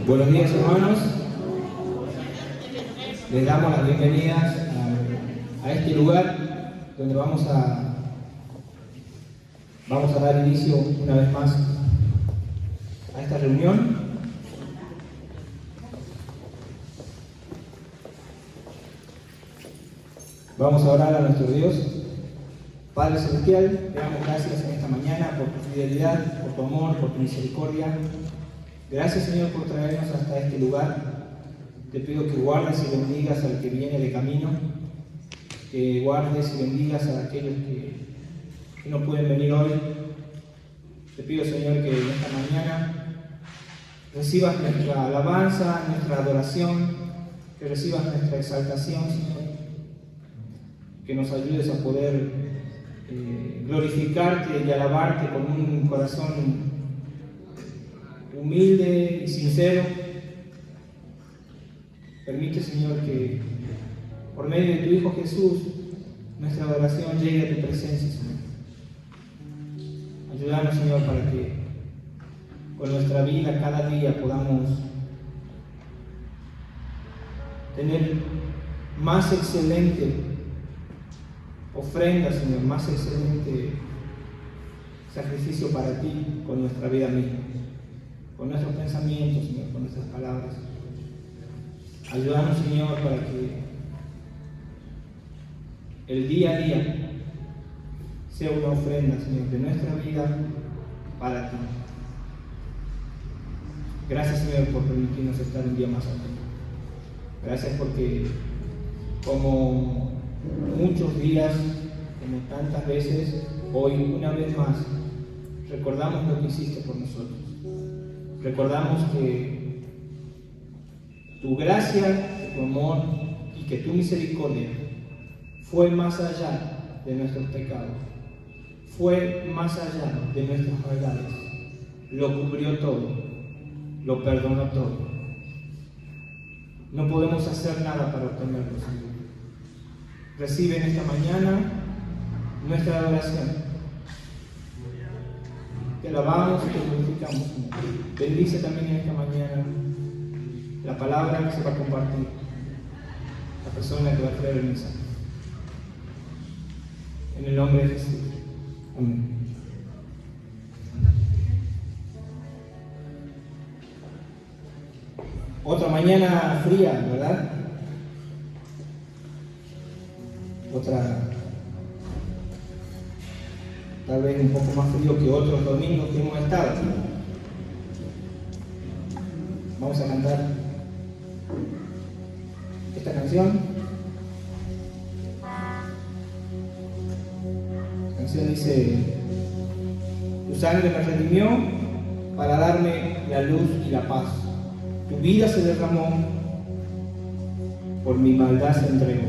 Buenos días, hermanos. Les damos las bienvenidas a este lugar donde vamos a dar inicio una vez más a esta reunión. Vamos a orar a nuestro Dios. Padre Celestial, te damos gracias en esta mañana por tu fidelidad, por tu amor, por tu misericordia. Gracias, Señor, por traernos hasta este lugar. Te pido que guardes y bendigas al que viene de camino, que guardes y bendigas a aquellos que no pueden venir hoy. Te pido, Señor, que en esta mañana recibas nuestra alabanza, nuestra adoración, que recibas nuestra exaltación, Señor, que nos ayudes a poder glorificarte y alabarte con un corazón humilde y sincero. Permite, Señor, que por medio de tu Hijo Jesús nuestra adoración llegue a tu presencia, Señor. Ayúdanos, Señor, para que con nuestra vida cada día podamos tener más excelente ofrenda, Señor, más excelente sacrificio para ti con nuestra vida misma, con nuestros pensamientos, Señor, con nuestras palabras. Ayúdanos, Señor, para que el día a día sea una ofrenda, Señor, de nuestra vida para ti. Gracias, Señor, por permitirnos estar un día más aquí. Gracias porque, como muchos días, como tantas veces, hoy una vez más recordamos lo que hiciste por nosotros. Recordamos que tu gracia, tu amor y que tu misericordia fue más allá de nuestros pecados, fue más allá de nuestras maldades, lo cubrió todo, lo perdonó todo. No podemos hacer nada para obtenerlo, Señor. Recibe en esta mañana nuestra adoración. Te alabamos y te glorificamos, Señor. Bendice también en esta mañana la palabra que se va a compartir, la persona que va a traer el mensaje. En el nombre de Jesús. Amén. Otra mañana fría, ¿verdad? Otra, tal vez un poco más frío que otros domingos que hemos estado. Vamos a cantar esta canción. La canción dice: tu sangre me redimió para darme la luz y la paz. Tu vida se derramó, por mi maldad se entregó.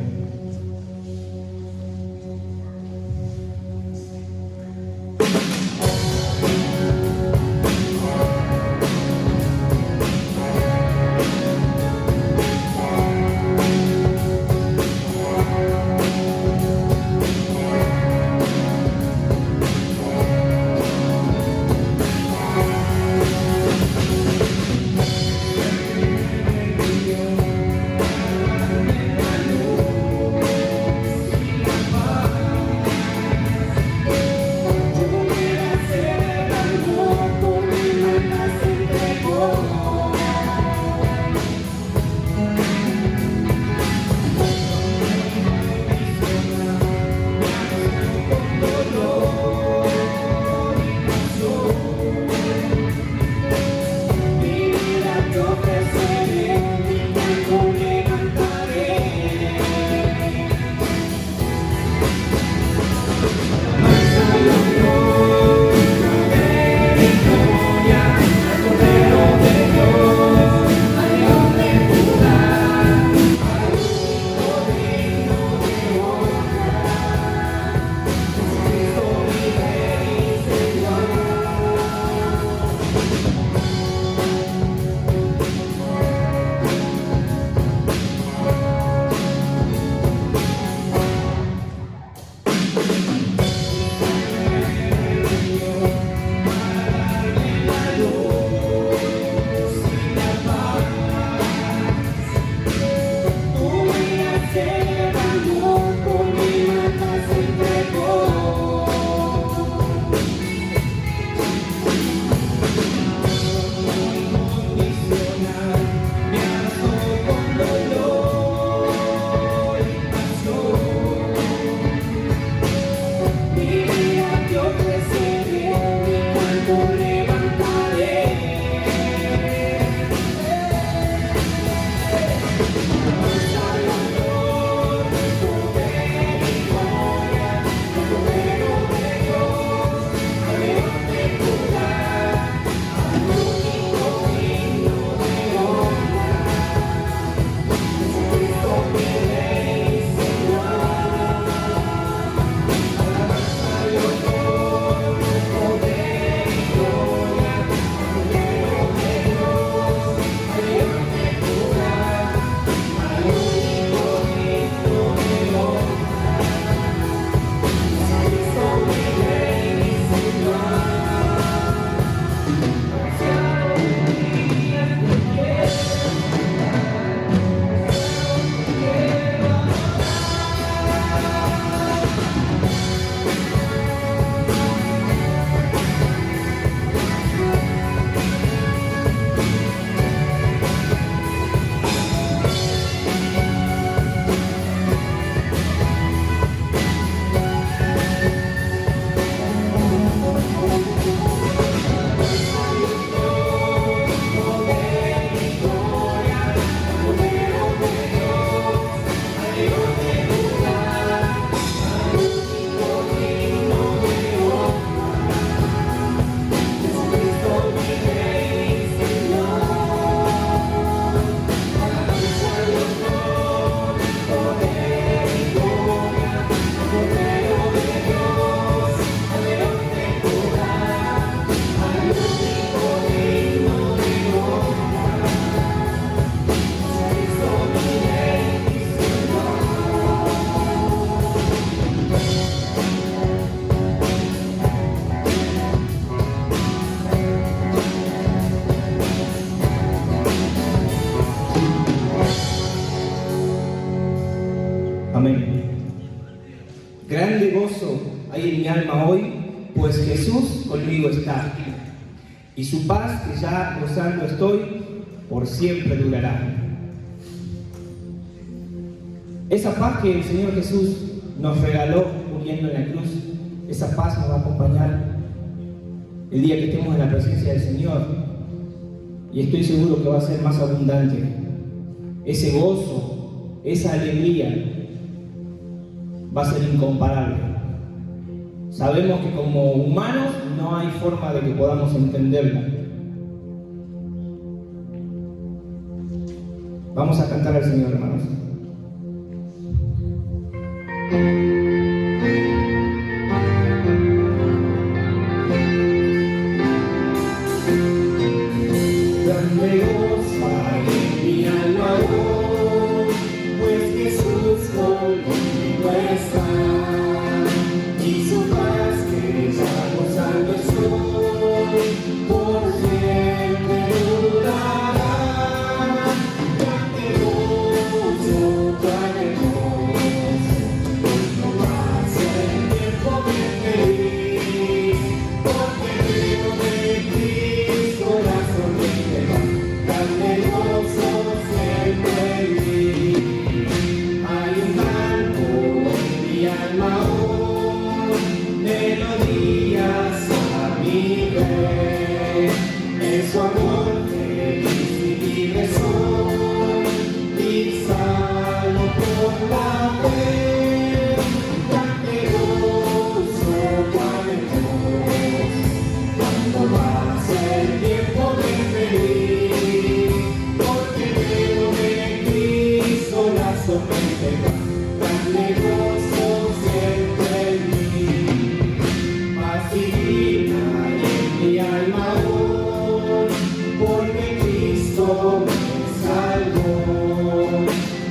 Amén. Grande gozo hay en mi alma hoy, pues Jesús conmigo está, y su paz que ya gozando estoy, por siempre durará. Esa paz que el Señor Jesús nos regaló muriendo en la cruz, esa paz nos va a acompañar el día que estemos en la presencia del Señor, y estoy seguro que va a ser más abundante. Ese gozo, esa alegría va a ser incomparable. Sabemos que como humanos no hay forma de que podamos entenderla. Vamos a cantar al Señor, hermanos. Grande gozo hay en mi alma hoy, pues Jesús conmigo está, y su paz que ya gozando estoy, por siempre durará. Grande gozo, grande gozo, pues no pasa el tiempo bien feliz, porque veo de Cristo la sonrisa. Grande gozo siempre en mí. Hay un canto en mi alma hoy, melodías a mi Rey. En su amor feliz y libre soy, y salvo por la fe. Grande gozo, grande gozo, cuando pase el tiempo bien feliz, porque veo en Cristo la sonrisa. Grande gozo siempre en mí. Paz divina en mi alma hoy, porque Cristo me salvó.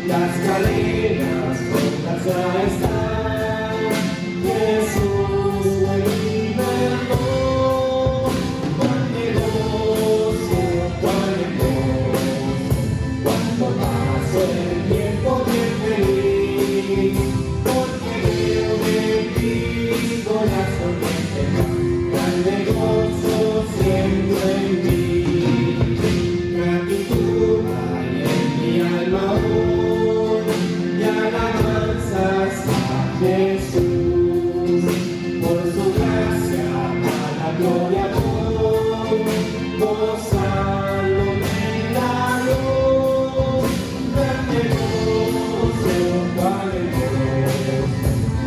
Las cadenas rotas ya están, Jesús me libertó. Grande gozo, grande gozo, cuando pase el tiempo bien feliz, porque veo en Cristo la sonrisa. Grande gozo siempre en mí. Gratitud hay en mi alma hoy, y alabanzas a Jesús. Por su gracia a la gloria voy, gozando en la luz. Grande gozo, grande gozo,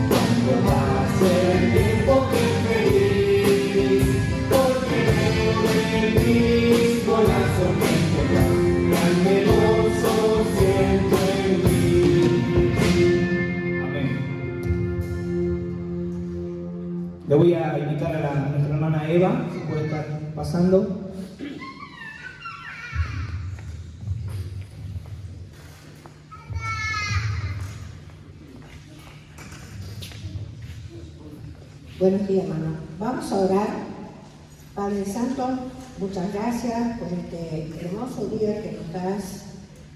cuando pase el tiempo bien feliz, porque veo en Cristo la sonrisa. Grande gozo siempre en mí. Amén. Le voy a invitar a nuestra hermana Eva, si puede estar pasando. Buenos días, hermano. Vamos a orar. Padre Santo, muchas gracias por este hermoso día que nos das,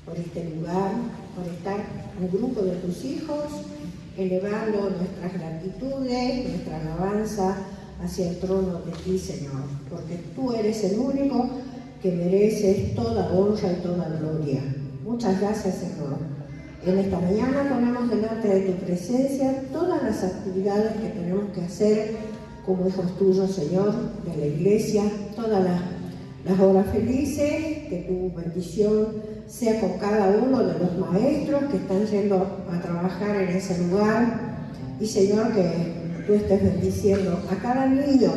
por este lugar, por estar un grupo de tus hijos, elevando nuestras gratitudes, nuestra alabanza hacia el trono de ti, Señor, porque tú eres el único que mereces toda honra y toda gloria. Muchas gracias, Señor. En esta mañana ponemos delante de tu presencia todas las actividades que tenemos que hacer como hijos tuyos, Señor, de la iglesia, todas las horas felices, que tu bendición sea con cada uno de los maestros que están yendo a trabajar en ese lugar. Y, Señor, que tú estés bendiciendo a cada niño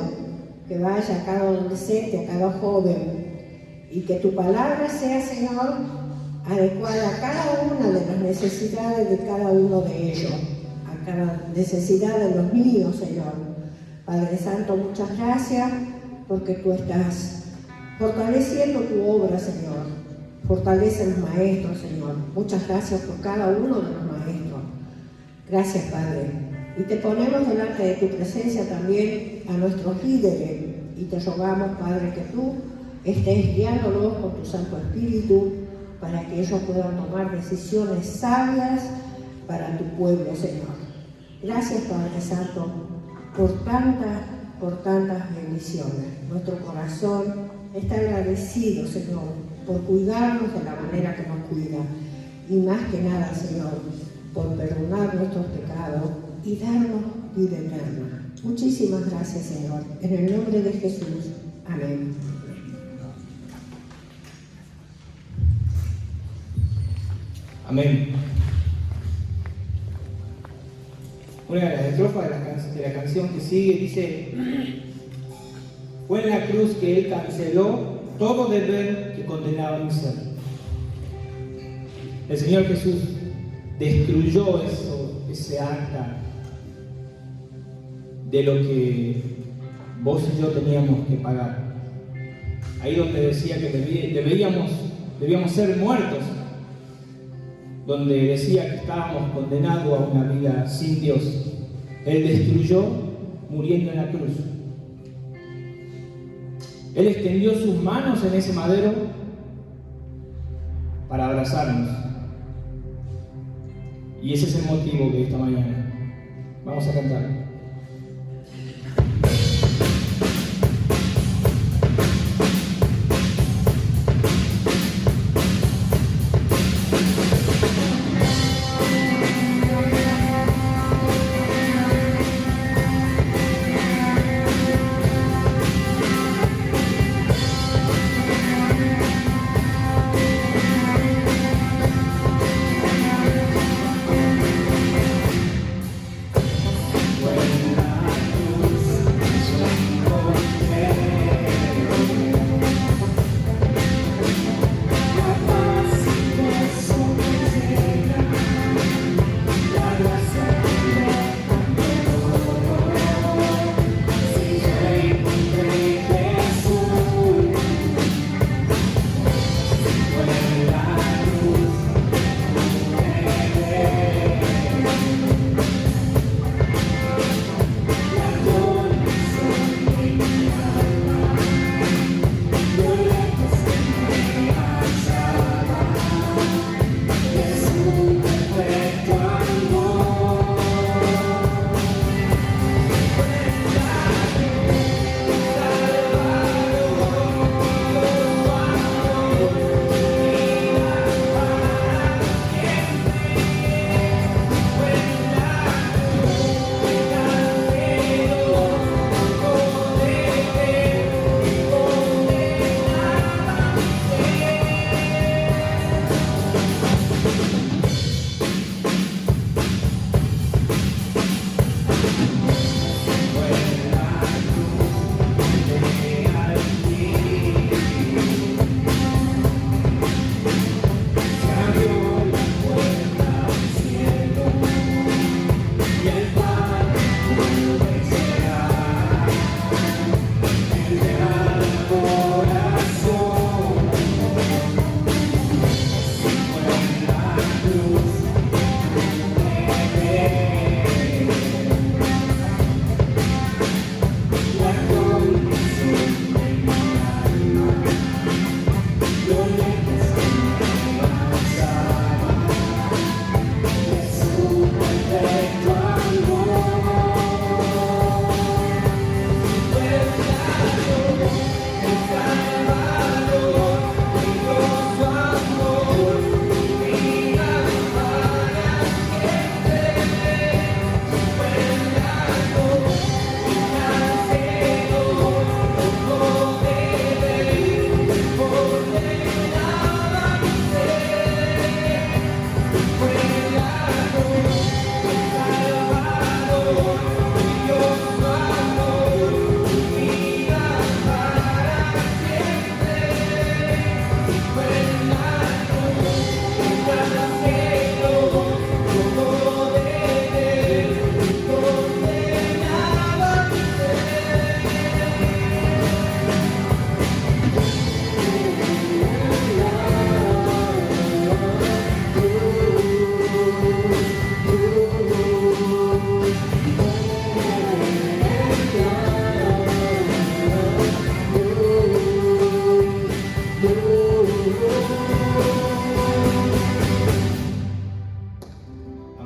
que vaya, a cada adolescente, a cada joven, y que tu palabra sea, Señor, adecuada a cada una de las necesidades de cada uno de ellos, a cada necesidad de los niños, Señor. Padre Santo, muchas gracias porque tú estás fortaleciendo tu obra, Señor. Fortalece a los maestros, Señor. Muchas gracias por cada uno de los maestros. Gracias, Padre. Y te ponemos delante de tu presencia también a nuestros líderes y te rogamos, Padre, que tú estés guiándolos con tu Santo Espíritu para que ellos puedan tomar decisiones sabias para tu pueblo, Señor. Gracias, Padre Santo, por tantas bendiciones. Nuestro corazón está agradecido, Señor, por cuidarnos de la manera que nos cuida. Y más que nada, Señor, por perdonar nuestros pecados y darnos vida eterna. Muchísimas gracias, Señor. En el nombre de Jesús. Amén. Amén. Una de las estrofas de la canción que sigue dice: fue en la cruz que Él canceló todo deber que condenaba mi ser. El Señor Jesús destruyó ese acta de lo que vos y yo teníamos que pagar. Ahí donde decía que debíamos ser muertos, donde decía que estábamos condenados a una vida sin Dios. Él destruyó muriendo en la cruz. Él extendió sus manos en ese madero para abrazarnos. Y ese es el motivo de esta mañana vamos a cantar.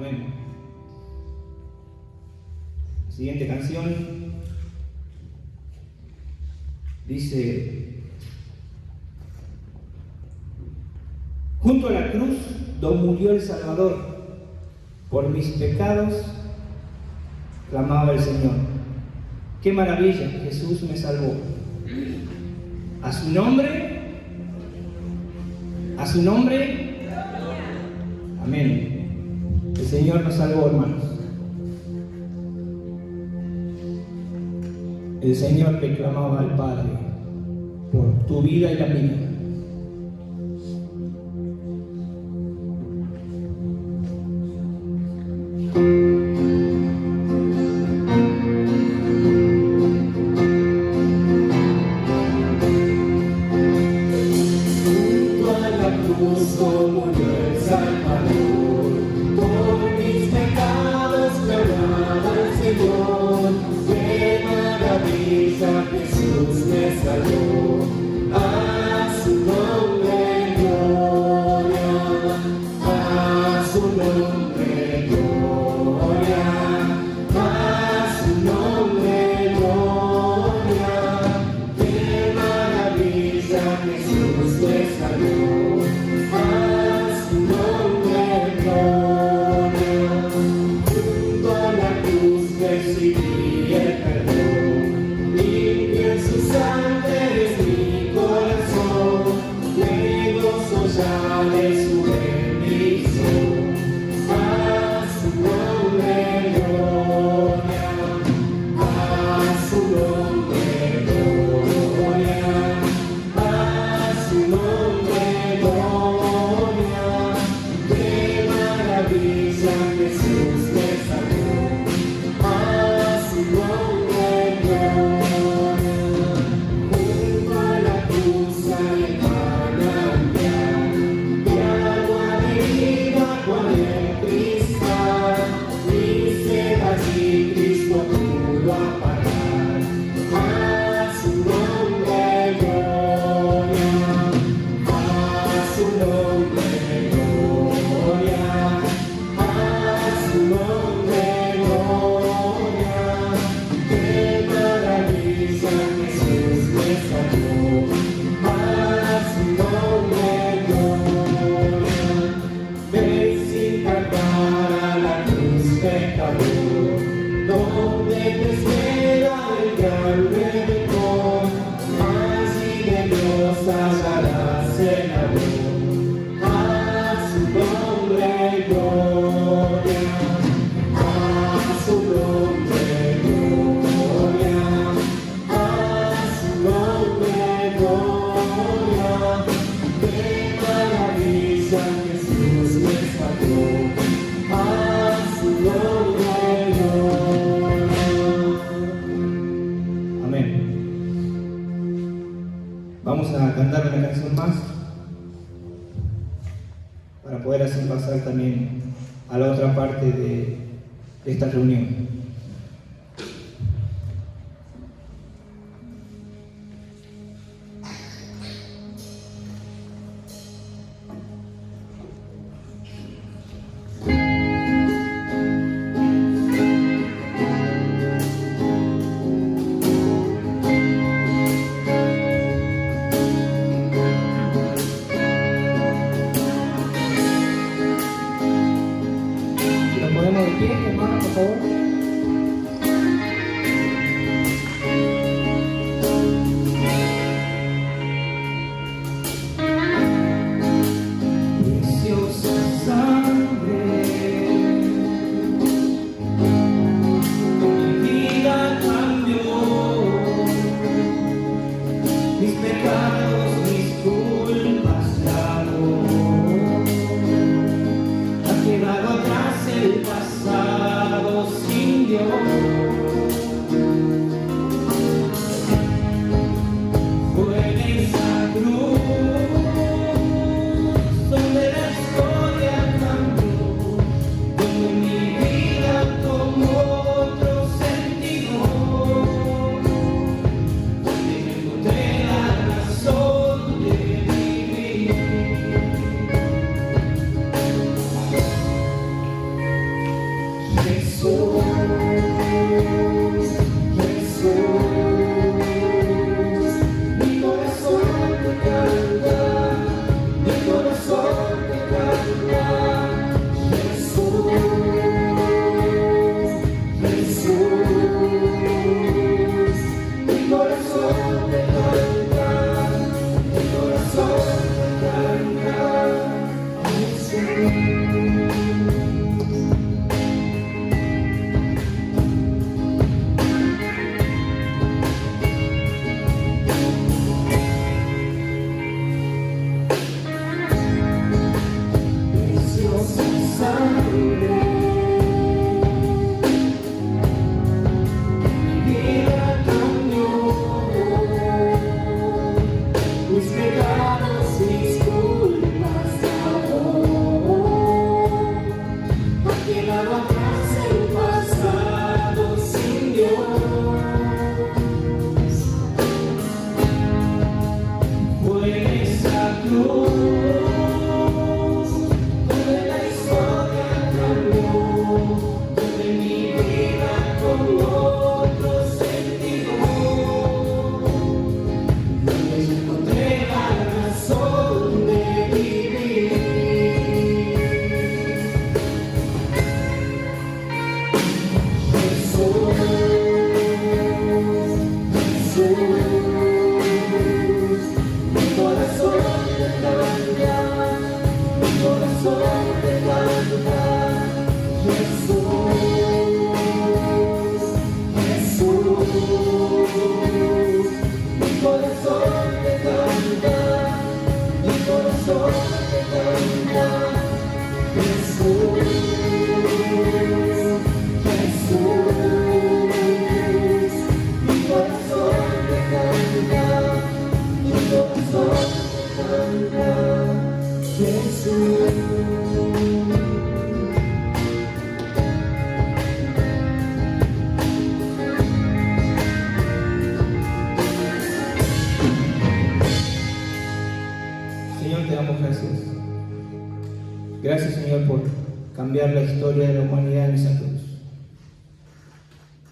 Amén. La siguiente canción dice: junto a la cruz donde murió el Salvador, por mis pecados clamaba el Señor. Qué maravilla, Jesús me salvó. A su nombre, amén. El Señor nos salvó, hermanos. El Señor que clamaba al Padre por tu vida y la mía. Jesús me salvó, a su nombre gloria, a su nombre gloria, a su nombre gloria. Qué maravilla, Jesús me salvó, a su nombre gloria. Junto a la cruz recibí el perdón. Sus ángeles mi corazón, me gozo ya de su bendición. A su nombre gloria, a su nombre gloria, a su nombre gloria. Qué maravilla, Jesús me salvó, a su nombre gloria. Donde te espera el gran Redentor, allí de Dios hallarás el amor. A su nombre gloria, a su nombre gloria, a su nombre gloria. Qué maravilla, Jesús me salvó, a su nombre. Vamos a cantar una canción más para poder así pasar también a la otra parte de esta reunión. El pasado dejado atrás el pasado sin Dios. Fue en esa cruz donde la historia cambió, donde mi vida tomó otro sentido, donde yo encontré la razón de vivir. Jesús, mi corazón te canta, mi corazón te canta. Jesús, mi corazón te canta, mi corazón te canta. Jesús, mi corazón te canta, mi corazón te canta. Jesús. Señor, te damos gracias. Gracias, Señor, por cambiar la historia de la humanidad en esa cruz.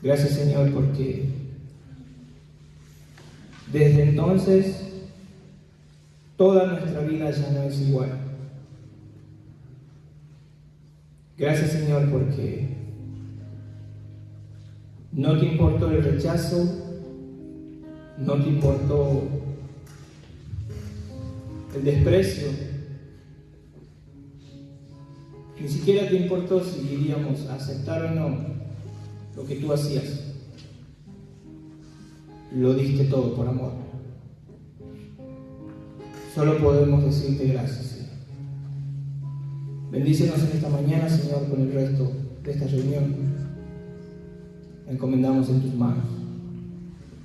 Gracias, Señor, porque desde entonces toda nuestra vida ya no es igual. Gracias, Señor, porque no te importó el rechazo, no te importó el desprecio, ni siquiera te importó si iríamos a aceptar o no lo que tú hacías. Lo diste todo por amor. Solo podemos decirte gracias, Señor. Bendícenos en esta mañana, Señor, con el resto de esta reunión. La encomendamos en tus manos.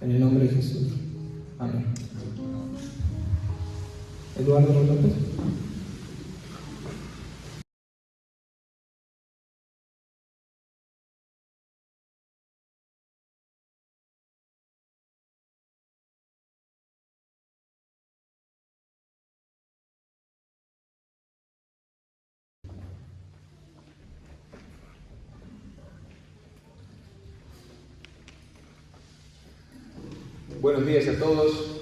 En el nombre de Jesús. Amén. Eduardo López. Buenos días a todos.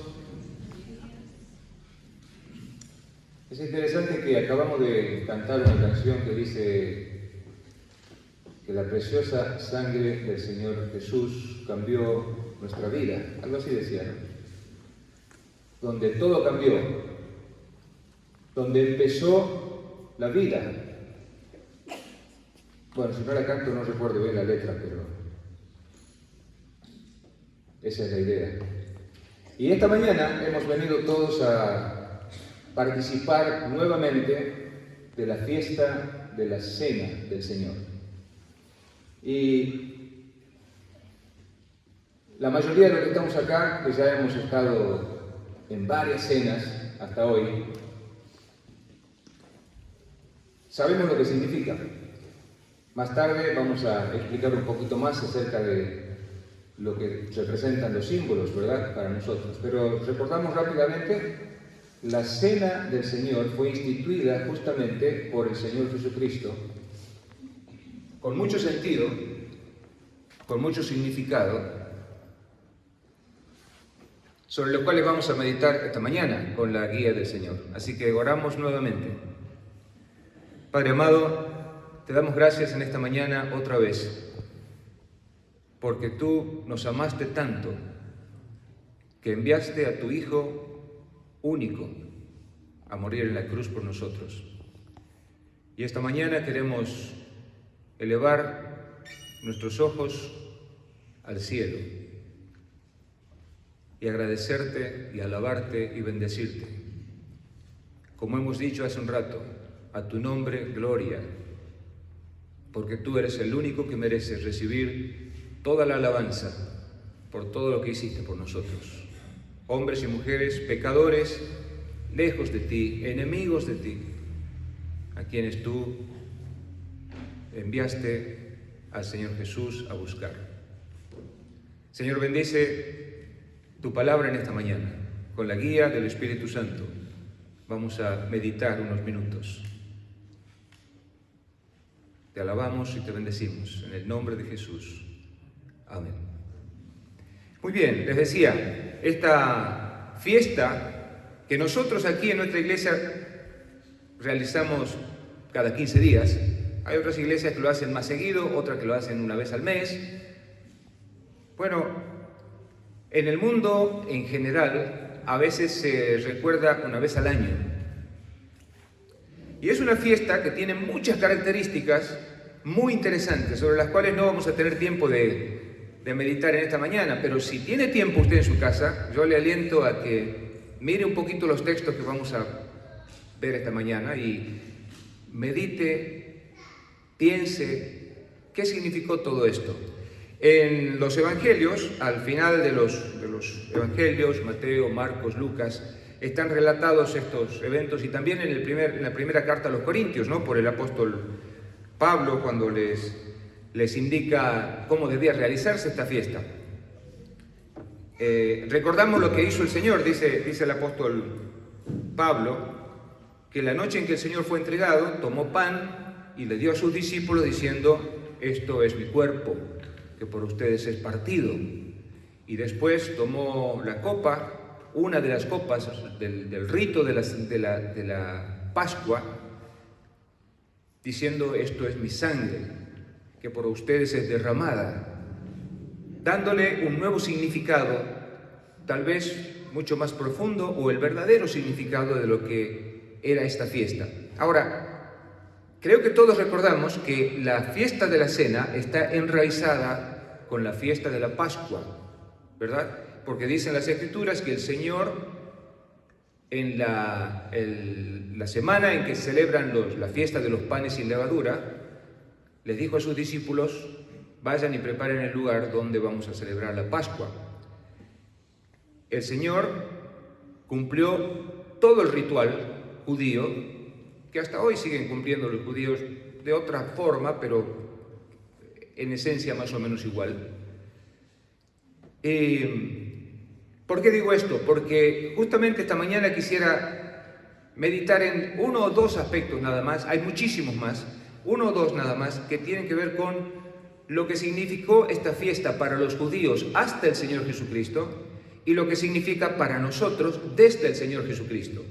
Es interesante que acabamos de cantar una canción que dice que la preciosa sangre del Señor Jesús cambió nuestra vida. Algo así decía, ¿no? Donde todo cambió, donde empezó la vida. Bueno, si no la canto no recuerdo bien la letra, pero esa es la idea. Y esta mañana hemos venido todos a participar nuevamente de la fiesta de la Cena del Señor. Y la mayoría de los que estamos acá, que ya hemos estado en varias cenas hasta hoy, sabemos lo que significa. Más tarde vamos a explicar un poquito más acerca de lo que representan los símbolos, ¿verdad?, para nosotros. Pero recordamos rápidamente, la Cena del Señor fue instituida justamente por el Señor Jesucristo, con mucho sentido, con mucho significado, sobre lo cual vamos a meditar esta mañana con la guía del Señor. Así que oramos nuevamente. Padre amado, te damos gracias en esta mañana otra vez, porque tú nos amaste tanto que enviaste a tu Hijo único a morir en la cruz por nosotros. Y esta mañana queremos elevar nuestros ojos al cielo y agradecerte y alabarte y bendecirte. Como hemos dicho hace un rato, a tu nombre gloria, porque tú eres el único que merece recibir toda la alabanza por todo lo que hiciste por nosotros. Hombres y mujeres, pecadores, lejos de ti, enemigos de ti, a quienes tú enviaste al Señor Jesús a buscar. Señor, bendice tu palabra en esta mañana. Con la guía del Espíritu Santo vamos a meditar unos minutos. Te alabamos y te bendecimos en el nombre de Jesús. Amén. Muy bien, les decía, esta fiesta que nosotros aquí en nuestra iglesia realizamos cada 15 días, hay otras iglesias que lo hacen más seguido, otras que lo hacen una vez al mes. Bueno, en el mundo en general a veces se recuerda una vez al año. Y es una fiesta que tiene muchas características muy interesantes, sobre las cuales no vamos a tener tiempo de meditar en esta mañana, pero si tiene tiempo usted en su casa, yo le aliento a que mire un poquito los textos que vamos a ver esta mañana y medite, piense, ¿qué significó todo esto? En los evangelios, al final de los evangelios, Mateo, Marcos, Lucas, están relatados estos eventos, y también en la primera carta a los Corintios, ¿no?, por el apóstol Pablo, cuando les indica cómo debía realizarse esta fiesta. Recordamos lo que hizo el Señor, dice el apóstol Pablo, que la noche en que el Señor fue entregado, tomó pan y le dio a sus discípulos diciendo: esto es mi cuerpo, que por ustedes es partido. Y después tomó la copa, una de las copas del rito de la Pascua, diciendo: esto es mi sangre, que por ustedes es derramada, dándole un nuevo significado, tal vez mucho más profundo, o el verdadero significado de lo que era esta fiesta. Ahora, creo que todos recordamos que la fiesta de la Cena está enraizada con la fiesta de la Pascua, ¿verdad? Porque dicen las Escrituras que el Señor, en la semana en que celebran la fiesta de los panes sin levadura, les dijo a sus discípulos: vayan y preparen el lugar donde vamos a celebrar la Pascua. El Señor cumplió todo el ritual judío, que hasta hoy siguen cumpliendo los judíos de otra forma, pero en esencia más o menos igual. ¿Por qué digo esto? Porque justamente esta mañana quisiera meditar en uno o dos aspectos nada más, hay muchísimos más, uno o dos nada más, que tienen que ver con lo que significó esta fiesta para los judíos hasta el Señor Jesucristo y lo que significa para nosotros desde el Señor Jesucristo.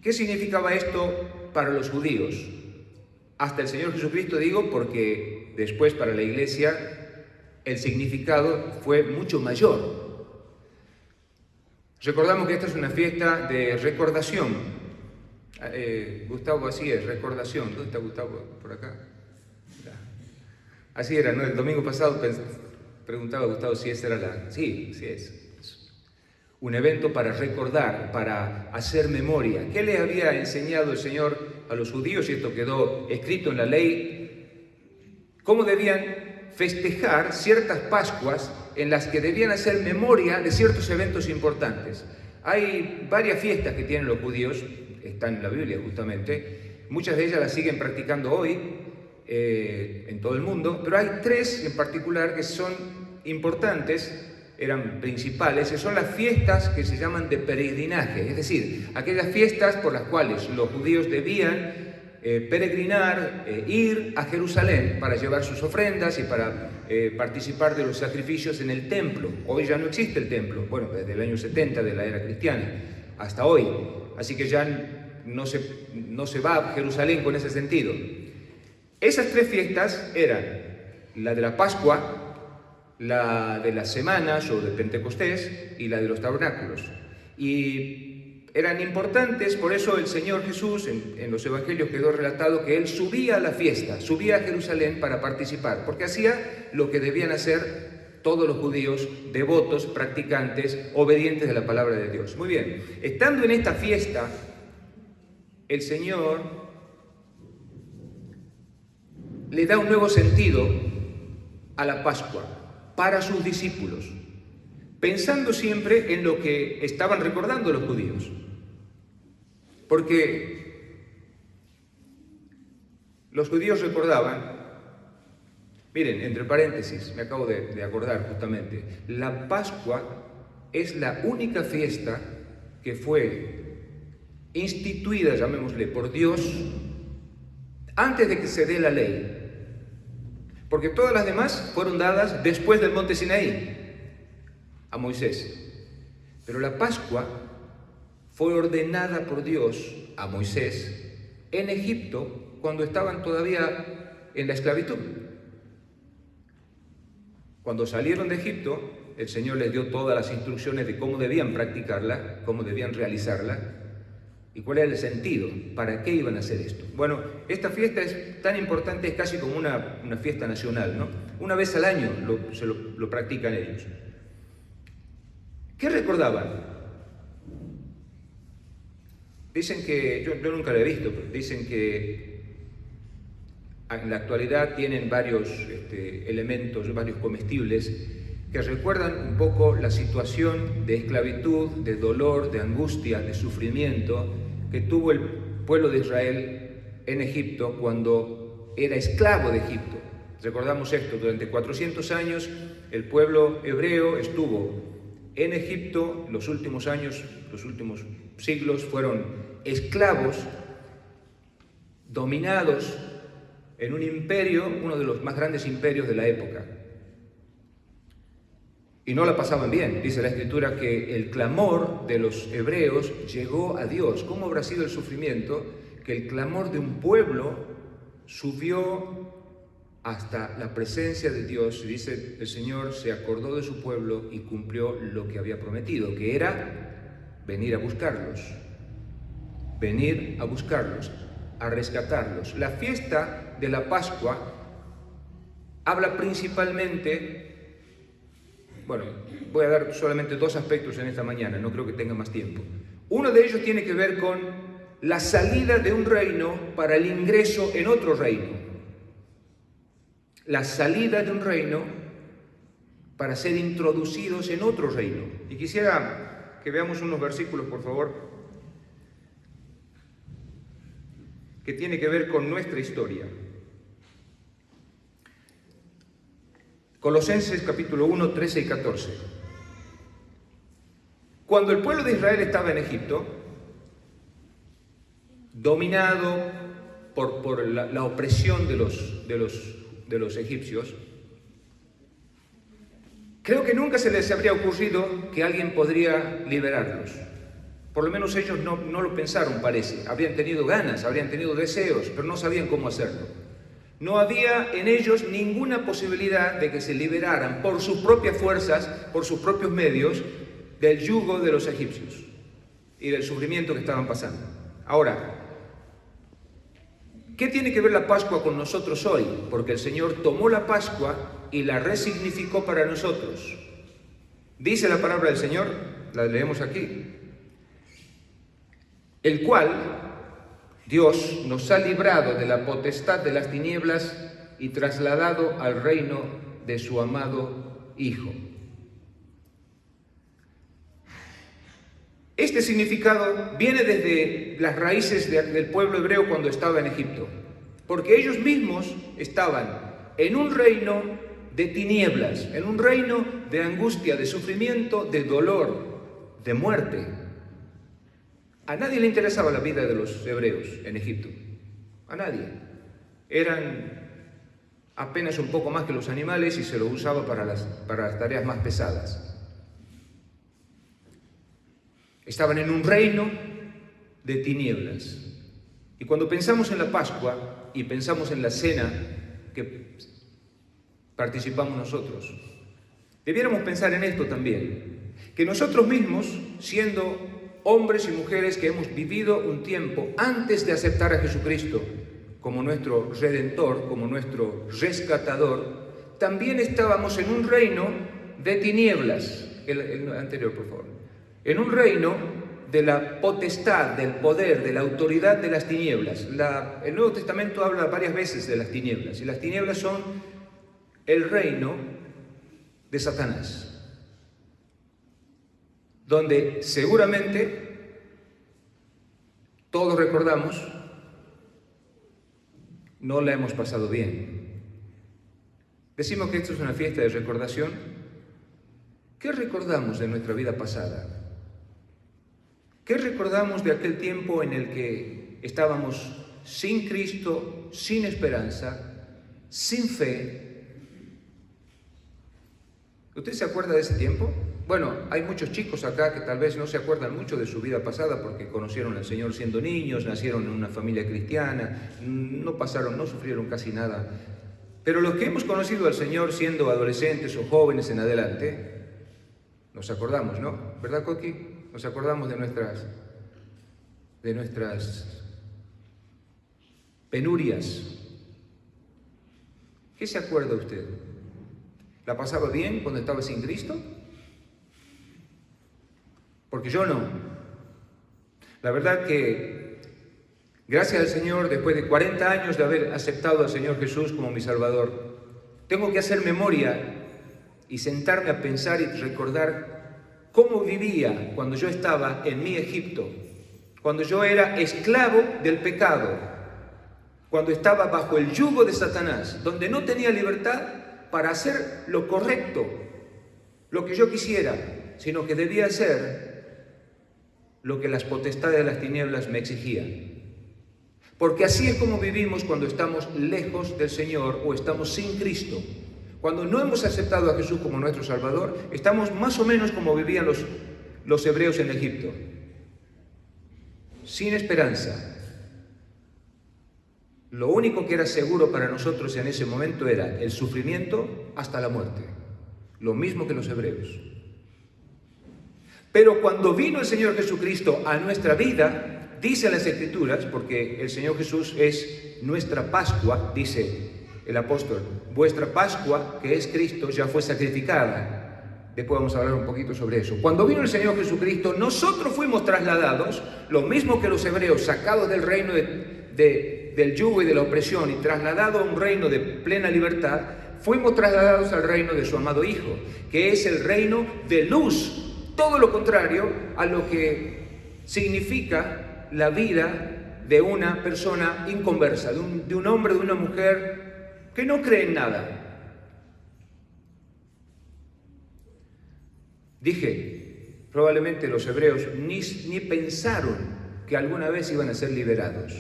¿Qué significaba esto para los judíos? Hasta el Señor Jesucristo, digo, porque después para la iglesia el significado fue mucho mayor. Recordamos que esta es una fiesta de recordación. Gustavo, así es, recordación. ¿Dónde está Gustavo? ¿Por acá? Así era, ¿no? El domingo pasado preguntaba a Gustavo si esa era la... Sí, sí es. Un evento para recordar, para hacer memoria. ¿Qué le había enseñado el Señor a los judíos? Y esto quedó escrito en la ley. ¿Cómo debían festejar ciertas Pascuas en las que debían hacer memoria de ciertos eventos importantes? Hay varias fiestas que tienen los judíos, están en la Biblia justamente, muchas de ellas las siguen practicando hoy en todo el mundo, pero hay tres en particular que son importantes, eran principales, que son las fiestas que se llaman de peregrinaje, es decir, aquellas fiestas por las cuales los judíos debían peregrinar, ir a Jerusalén para llevar sus ofrendas y para participar de los sacrificios en el templo. Hoy ya no existe el templo, bueno, desde el año 70 de la era cristiana hasta hoy, así que ya no se va a Jerusalén con ese sentido. Esas tres fiestas eran la de la Pascua, la de las semanas o de Pentecostés y la de los tabernáculos. Y eran importantes, por eso el Señor Jesús en los evangelios quedó relatado que Él subía a la fiesta, subía a Jerusalén para participar, porque hacía lo que debían hacer todos los judíos devotos, practicantes, obedientes de la palabra de Dios. Muy bien, estando en esta fiesta, el Señor le da un nuevo sentido a la Pascua para sus discípulos, pensando siempre en lo que estaban recordando los judíos. Porque Los judíos recordaban, miren, entre paréntesis, me acabo de acordar justamente, la Pascua es la única fiesta que fue instituida, llamémosle, por Dios antes de que se dé la ley. Porque todas las demás fueron dadas después del monte Sinaí a Moisés. Pero la Pascua fue ordenada por Dios a Moisés en Egipto cuando estaban todavía en la esclavitud. Cuando salieron de Egipto, el Señor les dio todas las instrucciones de cómo debían practicarla, cómo debían realizarla y cuál era el sentido, para qué iban a hacer esto. Bueno, esta fiesta es tan importante, es casi como una fiesta nacional, ¿no? Una vez al año lo practican ellos. ¿Qué recordaban? Dicen que, yo nunca lo he visto, pero dicen que en la actualidad tienen varios elementos, varios comestibles que recuerdan un poco la situación de esclavitud, de dolor, de angustia, de sufrimiento que tuvo el pueblo de Israel en Egipto cuando era esclavo de Egipto. Recordamos esto, durante 400 años el pueblo hebreo estuvo en Egipto, los últimos años, los últimos siglos fueron esclavos, dominados en un imperio, uno de los más grandes imperios de la época. Y no la pasaban bien. Dice la Escritura que el clamor de los hebreos llegó a Dios. ¿Cómo habrá sido el sufrimiento? Que el clamor de un pueblo subió hasta la presencia de Dios. Y dice, el Señor se acordó de su pueblo y cumplió lo que había prometido, que era venir a buscarlos. Venir a buscarlos, a rescatarlos. La fiesta de la Pascua habla principalmente. Bueno, voy a dar solamente dos aspectos en esta mañana, no creo que tenga más tiempo. Uno de ellos tiene que ver con la salida de un reino para el ingreso en otro reino. La salida de un reino para ser introducidos en otro reino. Y quisiera que veamos unos versículos, por favor, que tiene que ver con nuestra historia. Colosenses capítulo 1, 13 y 14. Cuando el pueblo de Israel estaba en Egipto, dominado por la opresión de los egipcios, creo que nunca se les habría ocurrido que alguien podría liberarlos. Por lo menos ellos no lo pensaron, parece. Habrían tenido ganas, habrían tenido deseos, pero no sabían cómo hacerlo. No había en ellos ninguna posibilidad de que se liberaran por sus propias fuerzas, por sus propios medios, del yugo de los egipcios y del sufrimiento que estaban pasando. Ahora, ¿qué tiene que ver la Pascua con nosotros hoy? Porque el Señor tomó la Pascua y la resignificó para nosotros. Dice la palabra del Señor, la leemos aquí, el cual Dios nos ha librado de la potestad de las tinieblas y trasladado al reino de su amado Hijo. Este significado viene desde las raíces del pueblo hebreo cuando estaba en Egipto, porque ellos mismos estaban en un reino de tinieblas, en un reino de angustia, de sufrimiento, de dolor, de muerte. A nadie le interesaba la vida de los hebreos en Egipto, a nadie. Eran apenas un poco más que los animales y se lo usaba para las tareas más pesadas. Estaban en un reino de tinieblas. Y cuando pensamos en la Pascua y pensamos en la cena que participamos nosotros, debiéramos pensar en esto también, que nosotros mismos, siendo hombres y mujeres que hemos vivido un tiempo antes de aceptar a Jesucristo como nuestro Redentor, como nuestro rescatador, también estábamos en un reino de tinieblas. El anterior, por favor. En un reino de la potestad, del poder, de la autoridad de las tinieblas. El Nuevo Testamento habla varias veces de las tinieblas, y las tinieblas son el reino de Satanás, donde seguramente todos recordamos no la hemos pasado bien. Decimos que esto es una fiesta de recordación. ¿Qué recordamos de nuestra vida pasada? ¿Qué recordamos de aquel tiempo en el que estábamos sin Cristo, sin esperanza, sin fe? ¿Usted se acuerda de ese tiempo? Bueno, hay muchos chicos acá que tal vez no se acuerdan mucho de su vida pasada porque conocieron al Señor siendo niños, nacieron en una familia cristiana, no sufrieron casi nada. Pero los que hemos conocido al Señor siendo adolescentes o jóvenes en adelante, nos acordamos, ¿no? ¿Verdad, Coqui? Nos acordamos de nuestras penurias. ¿Qué se acuerda usted? ¿La pasaba bien cuando estaba sin Cristo? Porque yo no. La verdad que, gracias al Señor, después de 40 años de haber aceptado al Señor Jesús como mi Salvador, tengo que hacer memoria y sentarme a pensar y recordar cómo vivía cuando yo estaba en mi Egipto, cuando yo era esclavo del pecado, cuando estaba bajo el yugo de Satanás, donde no tenía libertad para hacer lo correcto, lo que yo quisiera, sino que debía hacer lo que las potestades de las tinieblas me exigían. Porque así es como vivimos cuando estamos lejos del Señor o estamos sin Cristo. Cuando no hemos aceptado a Jesús como nuestro Salvador, estamos más o menos como vivían los hebreos en Egipto. Sin esperanza. Lo único que era seguro para nosotros en ese momento era el sufrimiento hasta la muerte. Lo mismo que los hebreos. Pero cuando vino el Señor Jesucristo a nuestra vida, dice las Escrituras, porque el Señor Jesús es nuestra Pascua, dice el apóstol, vuestra Pascua, que es Cristo, ya fue sacrificada. Después vamos a hablar un poquito sobre eso. Cuando vino el Señor Jesucristo, nosotros fuimos trasladados, lo mismo que los hebreos, sacados del reino del yugo y de la opresión y trasladados a un reino de plena libertad, fuimos trasladados al reino de su amado Hijo, que es el reino de luz. Todo lo contrario a lo que significa la vida de una persona inconversa, de un hombre, de una mujer que no cree en nada. Dije, probablemente los hebreos ni pensaron que alguna vez iban a ser liberados.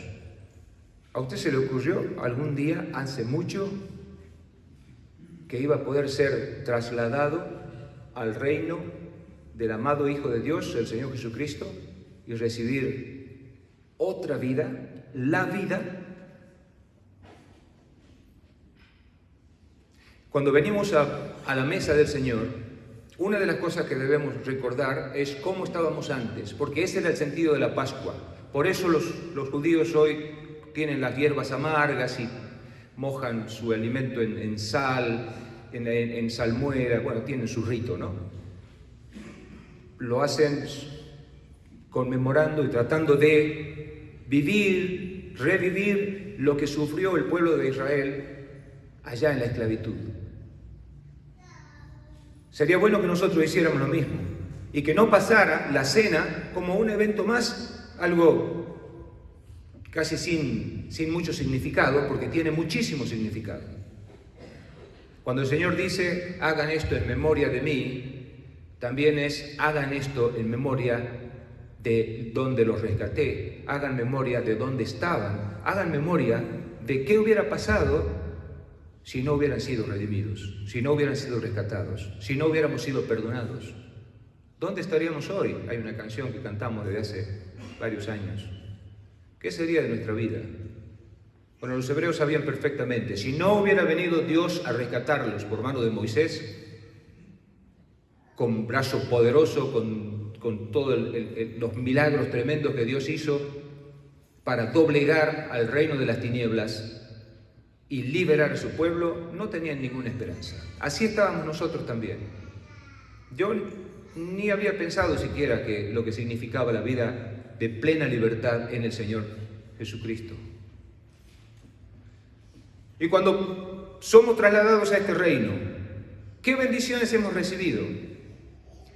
¿A usted se le ocurrió algún día, hace mucho, que iba a poder ser trasladado al reino del amado Hijo de Dios, el Señor Jesucristo, y recibir otra vida, la vida? Cuando venimos a la mesa del Señor, una de las cosas que debemos recordar es cómo estábamos antes, porque ese era el sentido de la Pascua. Por eso los judíos hoy tienen las hierbas amargas y mojan su alimento en sal, en salmuera, bueno, tienen su rito, ¿no? Lo hacen conmemorando y tratando de revivir lo que sufrió el pueblo de Israel allá en la esclavitud. Sería bueno que nosotros hiciéramos lo mismo y que no pasara la cena como un evento más, algo casi sin mucho significado, porque tiene muchísimo significado. Cuando el Señor dice, hagan esto en memoria de mí, también hagan esto en memoria de donde los rescaté, hagan memoria de dónde estaban, hagan memoria de qué hubiera pasado si no hubieran sido redimidos, si no hubieran sido rescatados, si no hubiéramos sido perdonados. ¿Dónde estaríamos hoy? Hay una canción que cantamos desde hace varios años. ¿Qué sería de nuestra vida? Bueno, los hebreos sabían perfectamente, si no hubiera venido Dios a rescatarlos por mano de Moisés, con brazo poderoso, con todos los milagros tremendos que Dios hizo para doblegar al reino de las tinieblas y liberar a su pueblo, no tenían ninguna esperanza. Así estábamos nosotros también. Yo ni había pensado siquiera que lo que significaba la vida de plena libertad en el Señor Jesucristo. Y cuando somos trasladados a este reino, ¿qué bendiciones hemos recibido?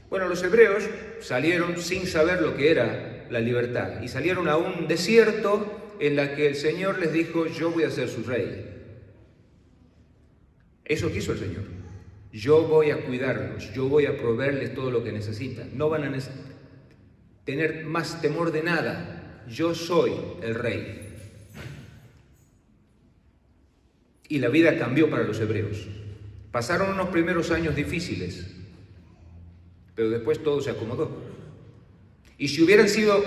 Bueno, los hebreos salieron sin saber lo que era la libertad y salieron a un desierto en la que el Señor les dijo, yo voy a ser su rey. Eso quiso el Señor. Yo voy a cuidarlos, yo voy a proveerles todo lo que necesitan. No van a tener más temor de nada. Yo soy el rey. Y la vida cambió para los hebreos. Pasaron unos primeros años difíciles, pero después todo se acomodó. Y si hubieran sido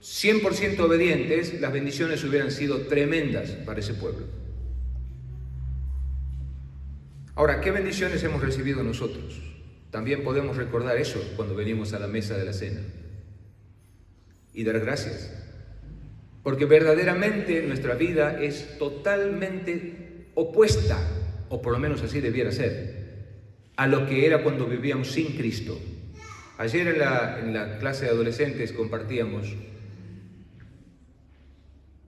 100% obedientes, las bendiciones hubieran sido tremendas para ese pueblo. Ahora, ¿qué bendiciones hemos recibido nosotros? También podemos recordar eso cuando venimos a la mesa de la cena y dar gracias. Porque verdaderamente nuestra vida es totalmente opuesta, o por lo menos así debiera ser, a lo que era cuando vivíamos sin Cristo. Ayer en la clase de adolescentes compartíamos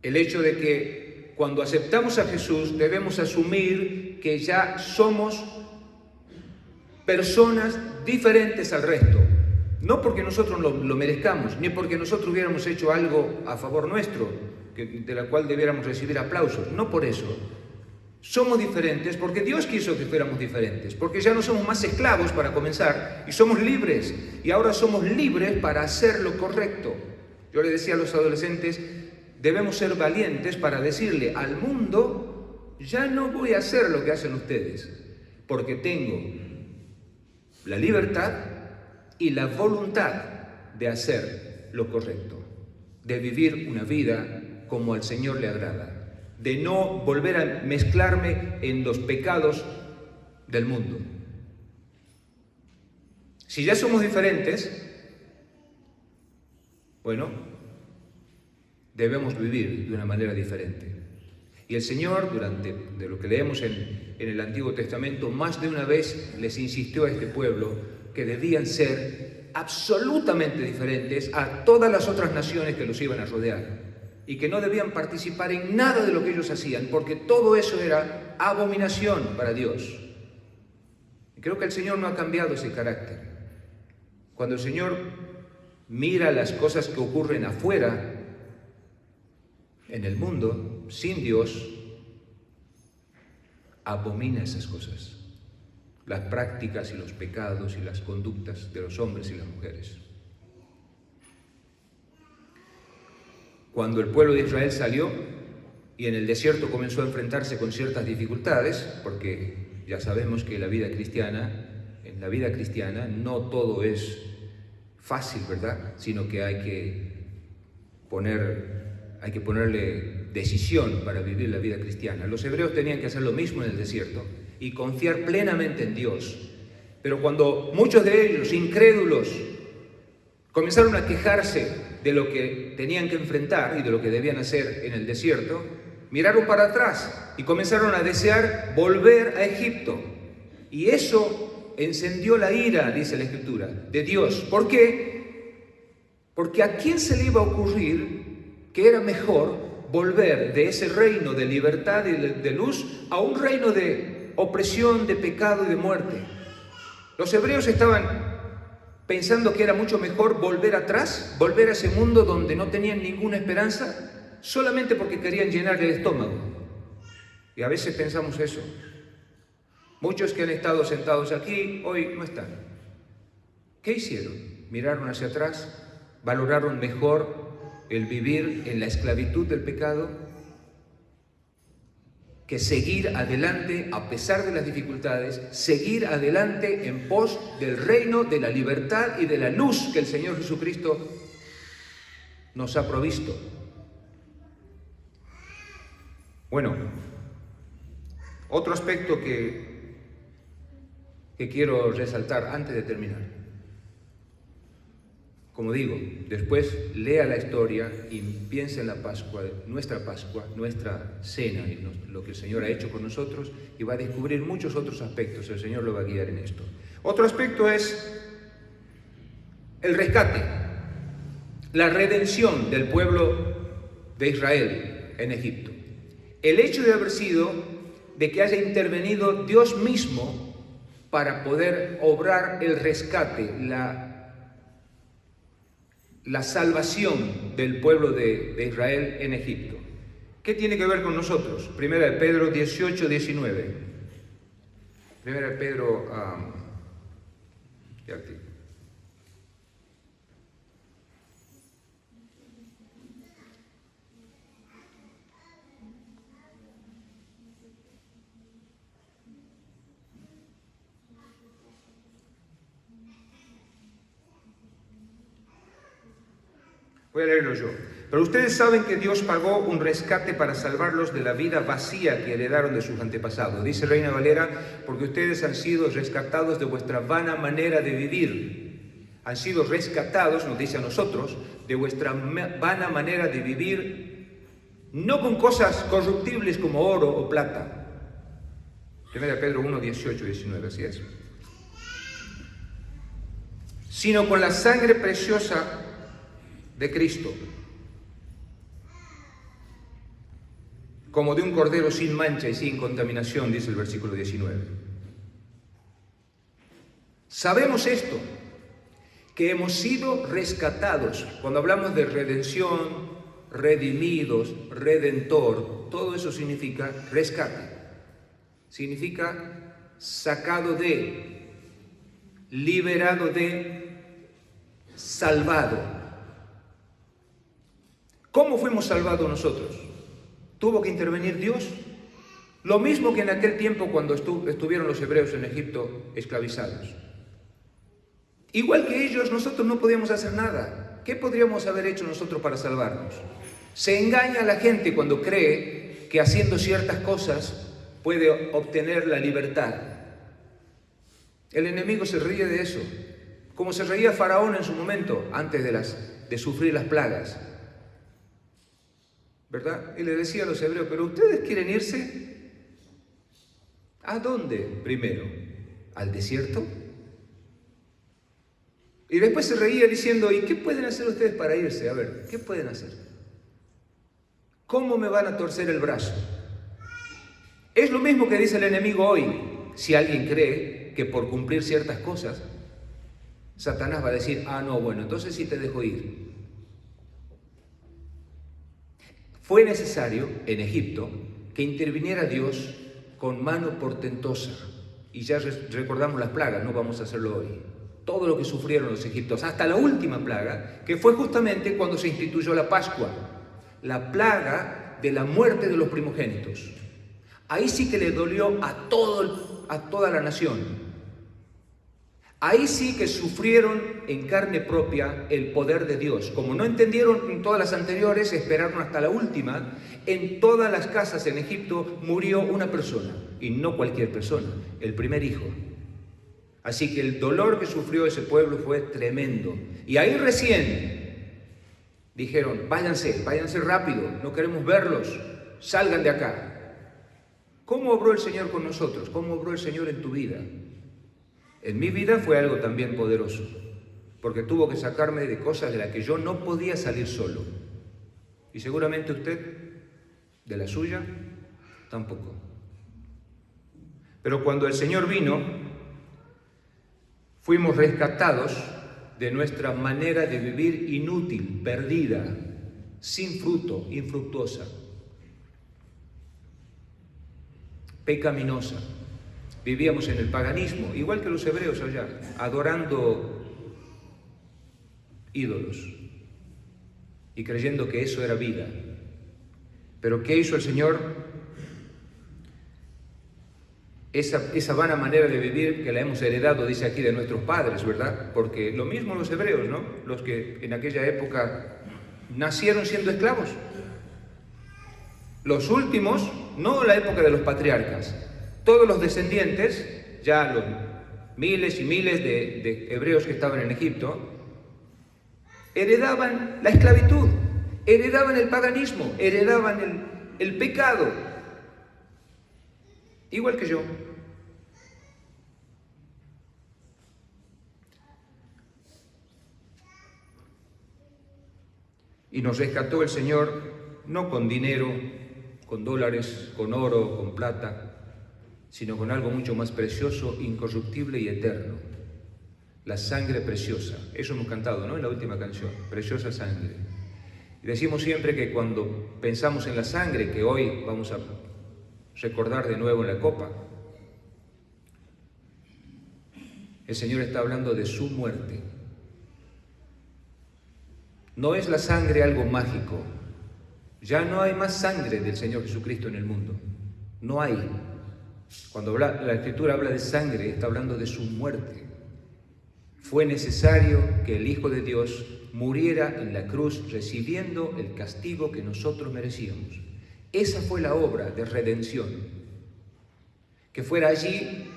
el hecho de que cuando aceptamos a Jesús debemos asumir que ya somos personas diferentes al resto. No porque nosotros lo merezcamos, ni porque nosotros hubiéramos hecho algo a favor nuestro, de la cual debiéramos recibir aplausos. No por eso. Somos diferentes porque Dios quiso que fuéramos diferentes, porque ya no somos más esclavos para comenzar, y somos libres, y ahora somos libres para hacer lo correcto. Yo le decía a los adolescentes, debemos ser valientes para decirle al mundo, ya no voy a hacer lo que hacen ustedes, porque tengo la libertad y la voluntad de hacer lo correcto, de vivir una vida como al Señor le agrada, de no volver a mezclarme en los pecados del mundo. Si ya somos diferentes, bueno, debemos vivir de una manera diferente. Y el Señor, de lo que leemos en el Antiguo Testamento, más de una vez les insistió a este pueblo que debían ser absolutamente diferentes a todas las otras naciones que los iban a rodear, y que no debían participar en nada de lo que ellos hacían, porque todo eso era abominación para Dios. Y creo que el Señor no ha cambiado ese carácter. Cuando el Señor mira las cosas que ocurren afuera, en el mundo, sin Dios, abomina esas cosas, las prácticas y los pecados y las conductas de los hombres y las mujeres. Cuando el pueblo de Israel salió y en el desierto comenzó a enfrentarse con ciertas dificultades, porque ya sabemos que en la vida cristiana no todo es fácil, ¿verdad? Sino que hay que ponerle decisión para vivir la vida cristiana. Los hebreos tenían que hacer lo mismo en el desierto y confiar plenamente en Dios. Pero cuando muchos de ellos, incrédulos, comenzaron a quejarse de lo que tenían que enfrentar y de lo que debían hacer en el desierto, miraron para atrás y comenzaron a desear volver a Egipto. Y eso encendió la ira, dice la Escritura, de Dios. ¿Por qué? Porque ¿a quién se le iba a ocurrir que era mejor volver de ese reino de libertad y de luz a un reino de opresión, de pecado y de muerte? Los hebreos estaban pensando que era mucho mejor volver atrás, volver a ese mundo donde no tenían ninguna esperanza, solamente porque querían llenar el estómago. Y a veces pensamos eso. Muchos que han estado sentados aquí, hoy no están. ¿Qué hicieron? Miraron hacia atrás, valoraron mejor el vivir en la esclavitud del pecado que seguir adelante a pesar de las dificultades, seguir adelante en pos del reino, de la libertad y de la luz que el Señor Jesucristo nos ha provisto. Bueno, otro aspecto que quiero resaltar antes de terminar. Como digo, después lea la historia y piense en la Pascua, nuestra cena y lo que el Señor ha hecho con nosotros, y va a descubrir muchos otros aspectos. El Señor lo va a guiar en esto. Otro aspecto es el rescate, la redención del pueblo de Israel en Egipto. El hecho de que haya intervenido Dios mismo para poder obrar el rescate, la salvación del pueblo de Israel en Egipto. ¿Qué tiene que ver con nosotros? Primera de Pedro 18, 19. Primera de Pedro... Voy a leerlo yo. Pero ustedes saben que Dios pagó un rescate para salvarlos de la vida vacía que heredaron de sus antepasados. Dice Reina Valera, porque ustedes han sido rescatados de vuestra vana manera de vivir. Han sido rescatados, nos dice a nosotros, de vuestra vana manera de vivir, no con cosas corruptibles como oro o plata. 1 Pedro 1, 18, 19, así es. Sino con la sangre preciosa de Cristo, como de un cordero sin mancha y sin contaminación, dice el versículo 19. Sabemos esto, que hemos sido rescatados. Cuando hablamos de redención, redimidos, redentor, todo eso significa rescate. Significa sacado de, liberado de, salvado. ¿Cómo fuimos salvados nosotros? ¿Tuvo que intervenir Dios? Lo mismo que en aquel tiempo cuando estuvieron los hebreos en Egipto esclavizados. Igual que ellos, nosotros no podíamos hacer nada. ¿Qué podríamos haber hecho nosotros para salvarnos? Se engaña a la gente cuando cree que haciendo ciertas cosas puede obtener la libertad. El enemigo se ríe de eso, como se reía Faraón en su momento, antes de sufrir las plagas. ¿Verdad? Y le decía a los hebreos, pero ustedes quieren irse, ¿a dónde primero? ¿Al desierto? Y después se reía diciendo, ¿y qué pueden hacer ustedes para irse? A ver, ¿qué pueden hacer? ¿Cómo me van a torcer el brazo? Es lo mismo que dice el enemigo hoy. Si alguien cree que por cumplir ciertas cosas, Satanás va a decir, no, bueno, entonces sí te dejo ir. Fue necesario en Egipto que interviniera Dios con mano portentosa. Y ya recordamos las plagas, no vamos a hacerlo hoy. Todo lo que sufrieron los egipcios, hasta la última plaga, que fue justamente cuando se instituyó la Pascua. La plaga de la muerte de los primogénitos. Ahí sí que le dolió a toda la nación. Ahí sí que sufrieron en carne propia el poder de Dios. Como no entendieron en todas las anteriores, esperaron hasta la última. En todas las casas en Egipto murió una persona, y no cualquier persona, el primer hijo. Así que el dolor que sufrió ese pueblo fue tremendo. Y ahí recién dijeron, váyanse rápido, no queremos verlos, salgan de acá. ¿Cómo obró el Señor con nosotros? ¿Cómo obró el Señor en tu vida? En mi vida fue algo también poderoso, porque tuvo que sacarme de cosas de las que yo no podía salir solo. Y seguramente usted, de la suya, tampoco. Pero cuando el Señor vino, fuimos rescatados de nuestra manera de vivir inútil, perdida, sin fruto, infructuosa, pecaminosa. Vivíamos en el paganismo, igual que los hebreos allá, adorando ídolos y creyendo que eso era vida. Pero ¿qué hizo el Señor? Esa vana manera de vivir que la hemos heredado, dice aquí, de nuestros padres, ¿verdad? Porque lo mismo los hebreos, ¿no? Los que en aquella época nacieron siendo esclavos. Los últimos, no la época de los patriarcas, todos los descendientes, ya los miles y miles de hebreos que estaban en Egipto, heredaban la esclavitud, heredaban el paganismo, heredaban el pecado, igual que yo. Y nos rescató el Señor no con dinero, con dólares, con oro, con plata, sino con algo mucho más precioso, incorruptible y eterno. la sangre preciosa. Eso hemos cantado, ¿no? En la última canción, preciosa sangre. Y decimos siempre que cuando pensamos en la sangre, que hoy vamos a recordar de nuevo en la copa, el Señor está hablando de su muerte. No es la sangre algo mágico. Ya no hay más sangre del Señor Jesucristo en el mundo. No hay. Cuando la Escritura habla de sangre, está hablando de su muerte. Fue necesario que el Hijo de Dios muriera en la cruz recibiendo el castigo que nosotros merecíamos. Esa fue la obra de redención. Que fuera allí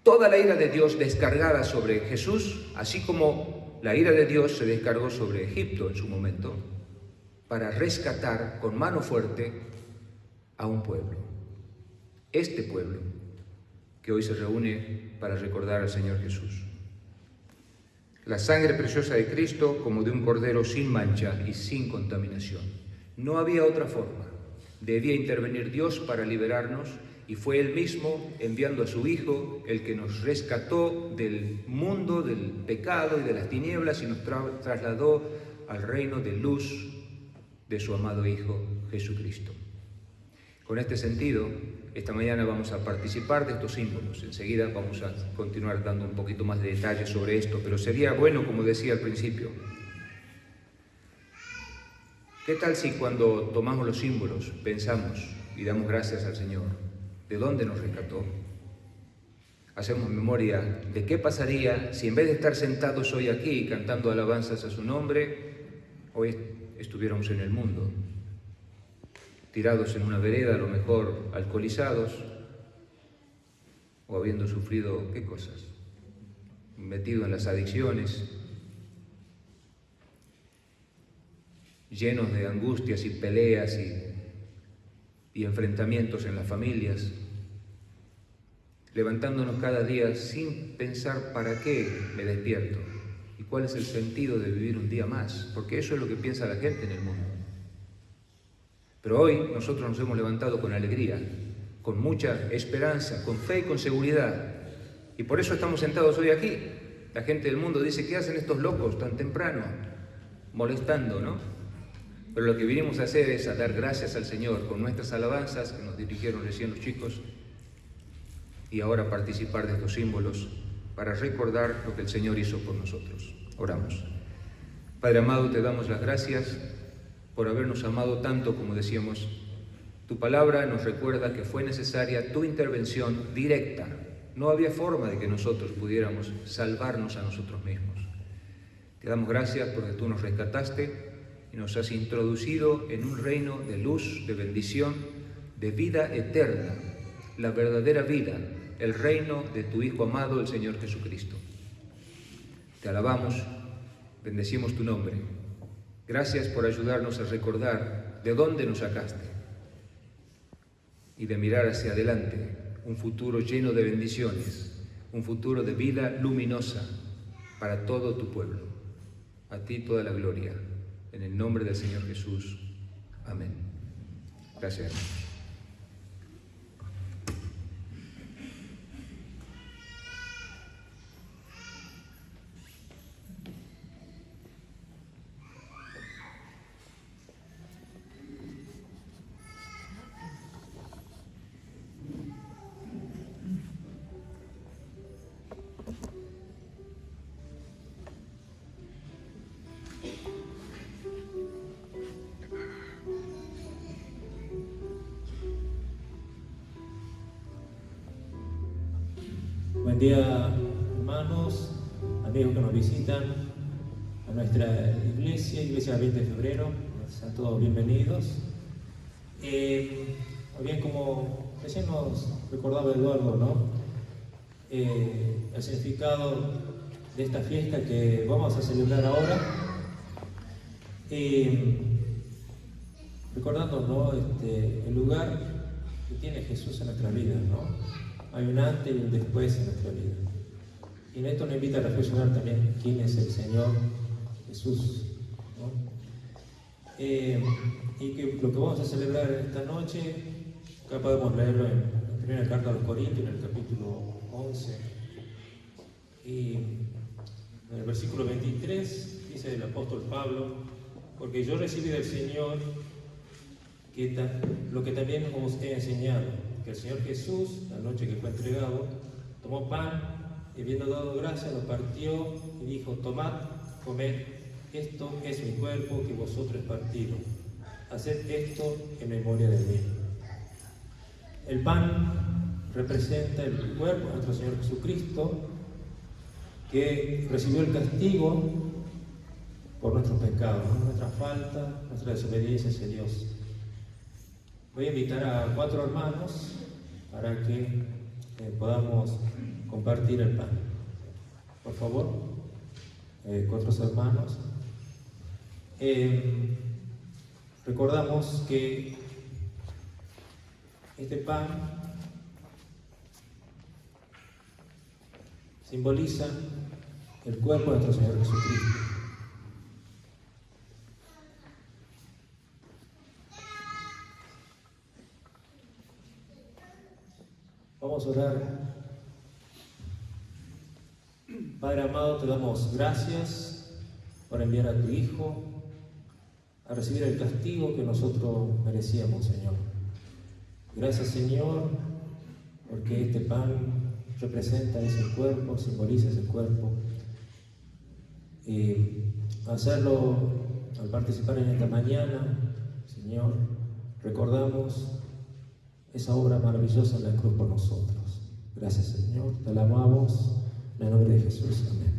toda la ira de Dios descargada sobre Jesús, así como la ira de Dios se descargó sobre Egipto en su momento, para rescatar con mano fuerte a un pueblo. Este pueblo que hoy se reúne para recordar al Señor Jesús. La sangre preciosa de Cristo como de un cordero sin mancha y sin contaminación. No había otra forma. Debía intervenir Dios para liberarnos y fue Él mismo enviando a su Hijo el que nos rescató del mundo, del pecado y de las tinieblas y nos trasladó al reino de luz de su amado Hijo Jesucristo. Con este sentido, esta mañana vamos a participar de estos símbolos. Enseguida vamos a continuar dando un poquito más de detalles sobre esto, pero sería bueno, como decía al principio, ¿qué tal si cuando tomamos los símbolos pensamos y damos gracias al Señor? ¿De dónde nos rescató? Hacemos memoria de qué pasaría si en vez de estar sentados hoy aquí cantando alabanzas a su nombre, hoy estuviéramos en el mundo, tirados en una vereda, a lo mejor alcoholizados, o habiendo sufrido, ¿qué cosas? Metidos en las adicciones, llenos de angustias y peleas y enfrentamientos en las familias, levantándonos cada día sin pensar para qué me despierto y cuál es el sentido de vivir un día más, porque eso es lo que piensa la gente en el mundo. Pero hoy nosotros nos hemos levantado con alegría, con mucha esperanza, con fe y con seguridad. Y por eso estamos sentados hoy aquí. La gente del mundo dice, ¿qué hacen estos locos tan temprano? Molestando, ¿no? Pero lo que vinimos a hacer es a dar gracias al Señor con nuestras alabanzas que nos dirigieron recién los chicos y ahora participar de estos símbolos para recordar lo que el Señor hizo por nosotros. Oramos. Padre amado, te damos las gracias por habernos amado tanto, como decíamos. Tu palabra nos recuerda que fue necesaria tu intervención directa. No había forma de que nosotros pudiéramos salvarnos a nosotros mismos. Te damos gracias porque tú nos rescataste y nos has introducido en un reino de luz, de bendición, de vida eterna, la verdadera vida, el reino de tu Hijo amado, el Señor Jesucristo. Te alabamos, bendecimos tu nombre. Gracias por ayudarnos a recordar de dónde nos sacaste y de mirar hacia adelante un futuro lleno de bendiciones, un futuro de vida luminosa para todo tu pueblo. A ti toda la gloria. En el nombre del Señor Jesús. Amén. Gracias. Buen día, hermanos, amigos que nos visitan a nuestra iglesia 20 de febrero. Sean todos bienvenidos. Bien, como recién nos recordaba Eduardo, ¿no? El significado de esta fiesta que vamos a celebrar ahora. Recordando, ¿no? El lugar que tiene Jesús en nuestra vida, ¿no? Hay un antes y un después en nuestra vida. Y en esto nos invita a reflexionar también quién es el Señor Jesús, ¿no? Y que lo que vamos a celebrar esta noche, acá podemos leerlo en la primera carta a los Corintios, en el capítulo 11. Y En el versículo 23 dice el apóstol Pablo: porque yo recibí del Señor lo que también os he enseñado, que el Señor Jesús, la noche que fue entregado, tomó pan y, habiendo dado gracias, lo partió y dijo: tomad, comed, esto es mi cuerpo que vosotros partido. Haced esto en memoria de mí. El pan representa el cuerpo de nuestro Señor Jesucristo, que recibió el castigo por nuestros pecados, ¿no? Nuestra falta, nuestra desobediencia hacia Dios. Voy a invitar a 4 hermanos para que podamos compartir el pan. Por favor, 4 hermanos. Recordamos que este pan simboliza el cuerpo de nuestro Señor Jesucristo. Vamos a orar. Padre amado, te damos gracias por enviar a tu Hijo a recibir el castigo que nosotros merecíamos, Señor. Gracias, Señor, porque este pan representa ese cuerpo, simboliza ese cuerpo. Y hacerlo, al participar en esta mañana, Señor, recordamos esa obra maravillosa en la cruz por nosotros. Gracias, Señor, te la amamos, en el nombre de Jesús, amén.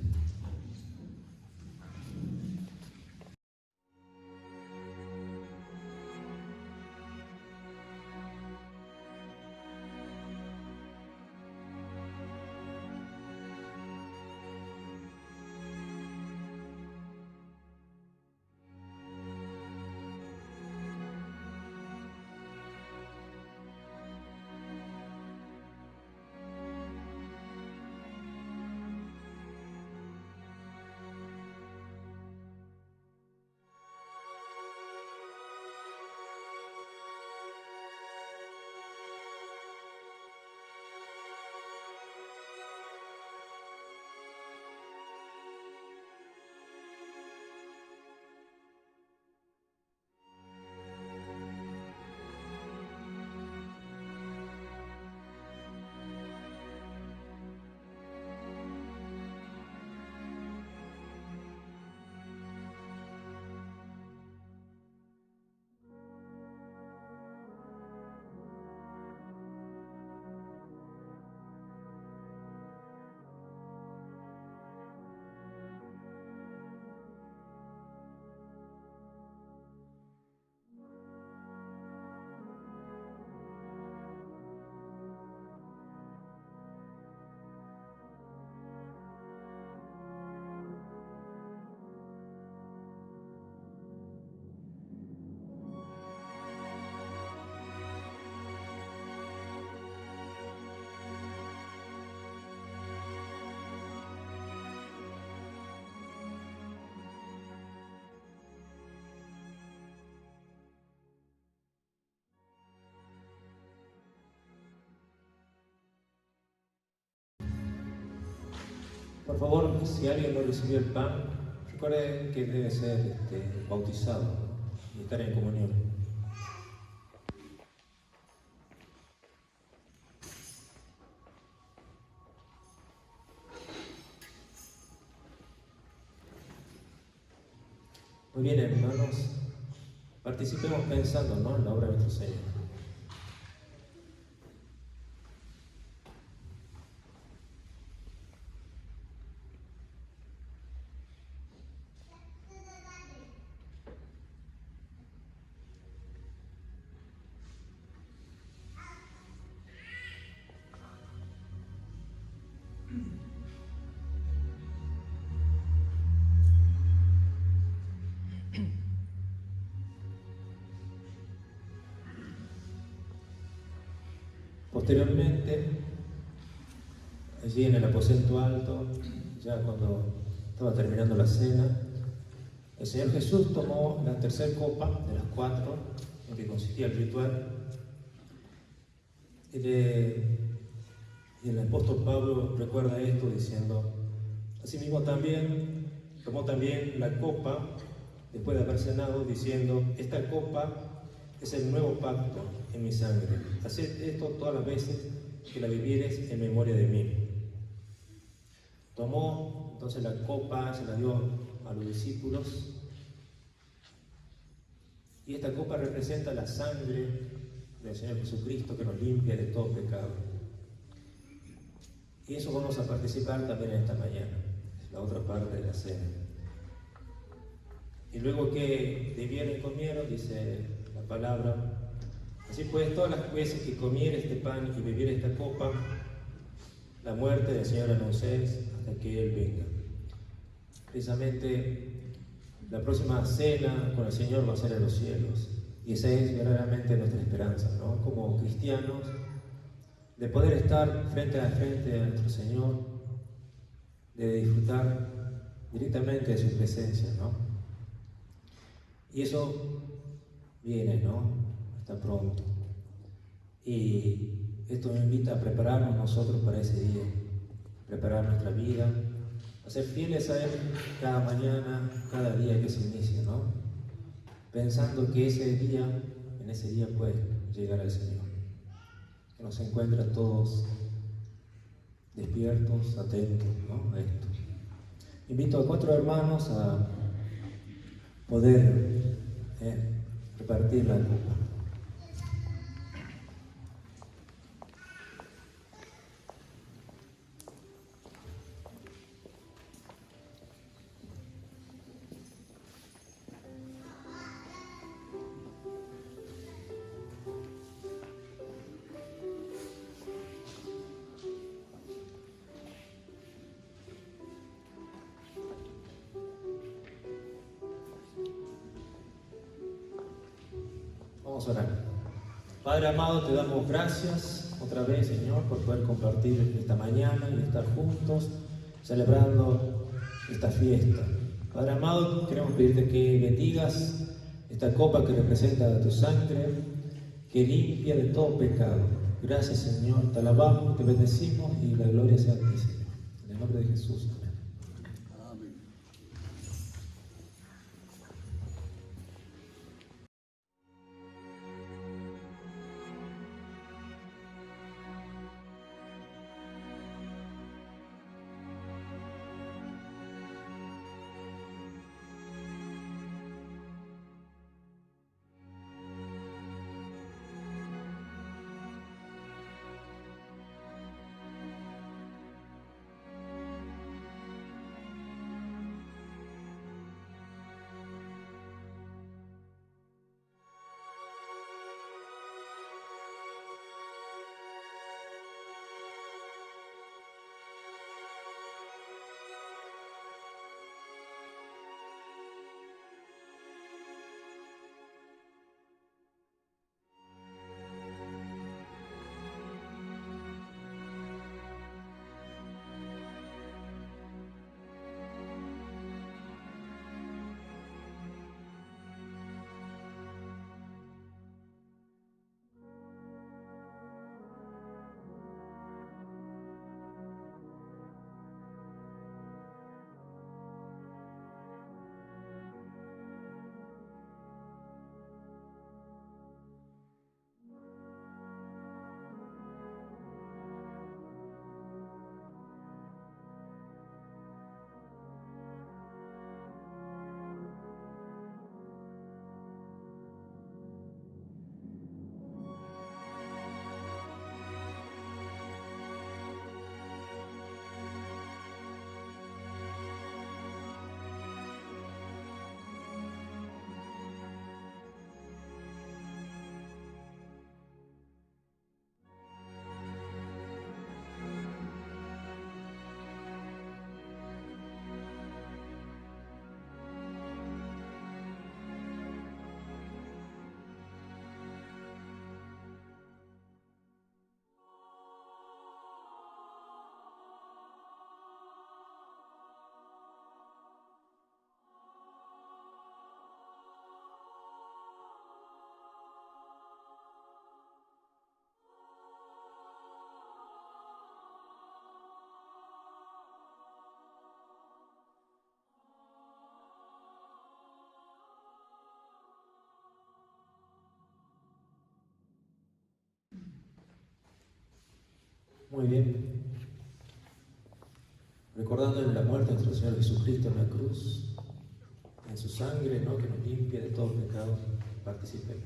Por favor, si alguien no recibió el pan, recuerden que debe ser bautizado, ¿no? Y estar en comunión. Muy bien, hermanos, participemos pensando, ¿no?, en la obra de nuestro Señor. Posteriormente, allí en el aposento alto, ya cuando estaba terminando la cena, el Señor Jesús tomó la tercera copa de las 4 en que consistía el ritual, y el apóstol Pablo recuerda esto diciendo: Asimismo también tomó también la copa después de haber cenado, diciendo: esta copa es el nuevo pacto en mi sangre. Haced esto todas las veces que la bebiereis en memoria de mí. Tomó entonces la copa, se la dio a los discípulos, y esta copa representa la sangre del Señor Jesucristo que nos limpia de todo pecado. Y eso vamos a participar también en esta mañana, es la otra parte de la cena. Y luego que bebieron y comieron, dice la palabra: así pues, todas las veces que comiere este pan y bebiere esta copa, la muerte del Señor anunciéis hasta que Él venga. Precisamente la próxima cena con el Señor va a ser en los cielos, y esa es verdaderamente nuestra esperanza, ¿no? Como cristianos, de poder estar frente a nuestro Señor, de disfrutar directamente de su presencia, ¿no? Y eso viene, ¿no? Está pronto. Y esto nos invita a prepararnos nosotros para ese día, preparar nuestra vida, a ser fieles a Él cada mañana, cada día que se inicia, ¿no? Pensando que en ese día puede llegar al Señor, que nos encuentra todos despiertos, atentos, ¿no? A esto. Invito a 4 hermanos a poder repartir la copa. Vamos a orar. Padre amado, te damos gracias otra vez, Señor, por poder compartir esta mañana y estar juntos celebrando esta fiesta. Padre amado, queremos pedirte que bendigas esta copa que representa tu sangre, que limpia de todo pecado. Gracias, Señor, te alabamos, te bendecimos y la gloria sea a ti, Señor. En el nombre de Jesús. Amén. Muy bien. Recordando en la muerte de nuestro Señor Jesucristo en la cruz, en su sangre, ¿no?, que nos limpia de todo pecado, participemos.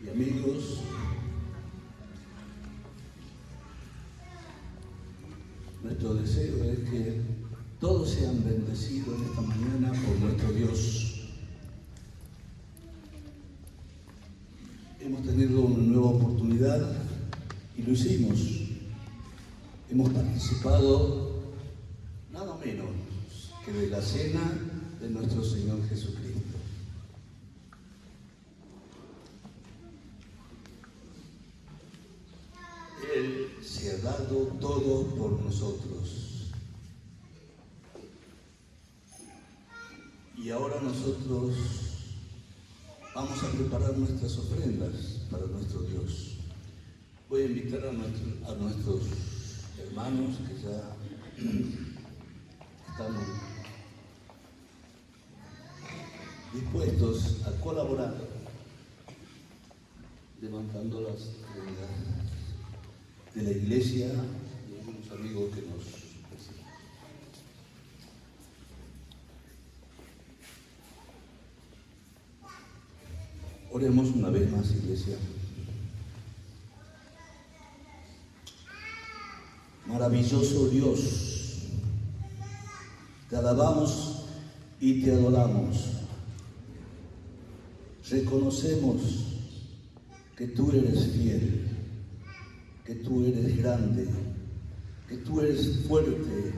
Y amigos, nuestro deseo es que todos sean bendecidos en esta mañana por nuestro Dios. Hemos tenido una nueva oportunidad y lo hicimos. Hemos participado nada menos que de la cena de nuestro Señor Jesucristo. Él se ha dado todo por nosotros. Y ahora nosotros vamos a preparar nuestras ofrendas para nuestro Dios. Voy a invitar a nuestros hermanos que ya están dispuestos a colaborar levantando las ofrendas de la iglesia y algunos amigos que nos reciben. Oremos una vez más, iglesia. Maravilloso Dios, te alabamos y te adoramos. Reconocemos que tú eres fiel, que tú eres grande, que tú eres fuerte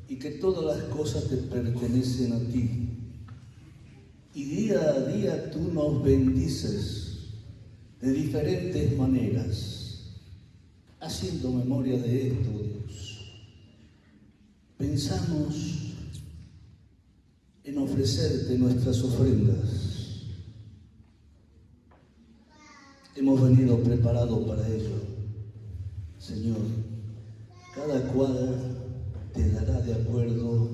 y que todas las cosas te pertenecen a ti. Y día a día tú nos bendices de diferentes maneras, haciendo memoria de esto, Dios. Pensamos en ofrecerte nuestras ofrendas. Hemos venido preparados para ello. Señor, cada cual te dará de acuerdo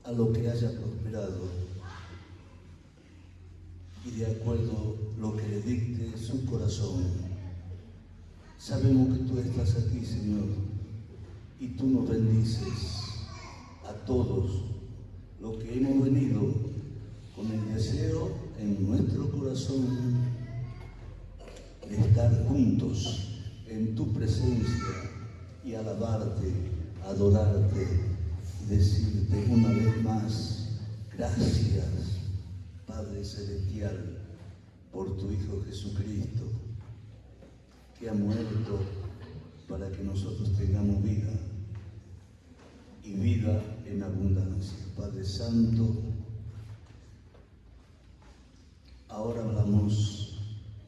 a lo que haya prosperado y de acuerdo a lo que le dicte su corazón. Sabemos que tú estás aquí, Señor, y tú nos bendices a todos los que hemos venido con el deseo en nuestro corazón de estar juntos en tu presencia y alabarte, adorarte y decirte una vez más, gracias, Padre Celestial, por tu Hijo Jesucristo, que ha muerto para que nosotros tengamos vida y vida en abundancia. Padre Santo, ahora hablamos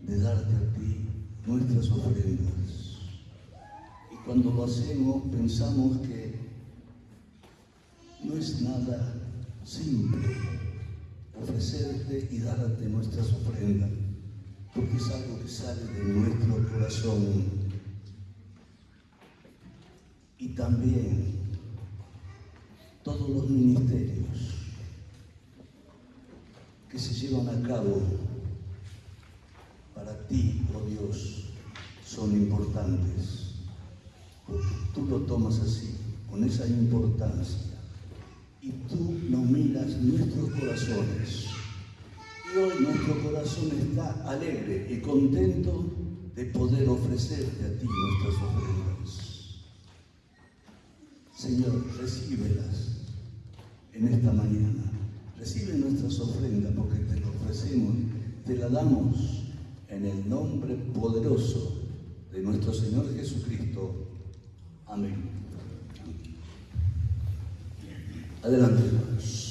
de darte a ti nuestras ofrendas. Y cuando lo hacemos pensamos que no es nada simple ofrecerte y darte nuestras ofrendas, porque es algo que sale de nuestro corazón. Y también todos los ministerios que se llevan a cabo para ti, oh Dios, son importantes, porque tú lo tomas así, con esa importancia, y tú nos miras nuestros corazones. Y hoy nuestro corazón está alegre y contento de poder ofrecerte a ti nuestras ofrendas. Señor, recíbelas en esta mañana. Recibe nuestras ofrendas porque te las ofrecemos, te las damos en el nombre poderoso de nuestro Señor Jesucristo. Amén. Adelante, hermanos.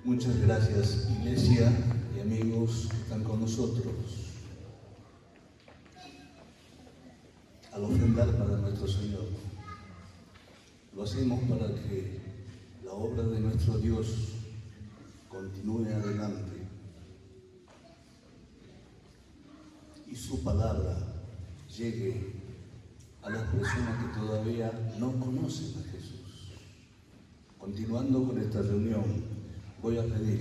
Muchas gracias, Iglesia y amigos que están con nosotros. Al ofrendar para nuestro Señor, lo hacemos para que la obra de nuestro Dios continúe adelante y su palabra llegue a las personas que todavía no conocen a Jesús. Continuando con esta reunión, voy a pedir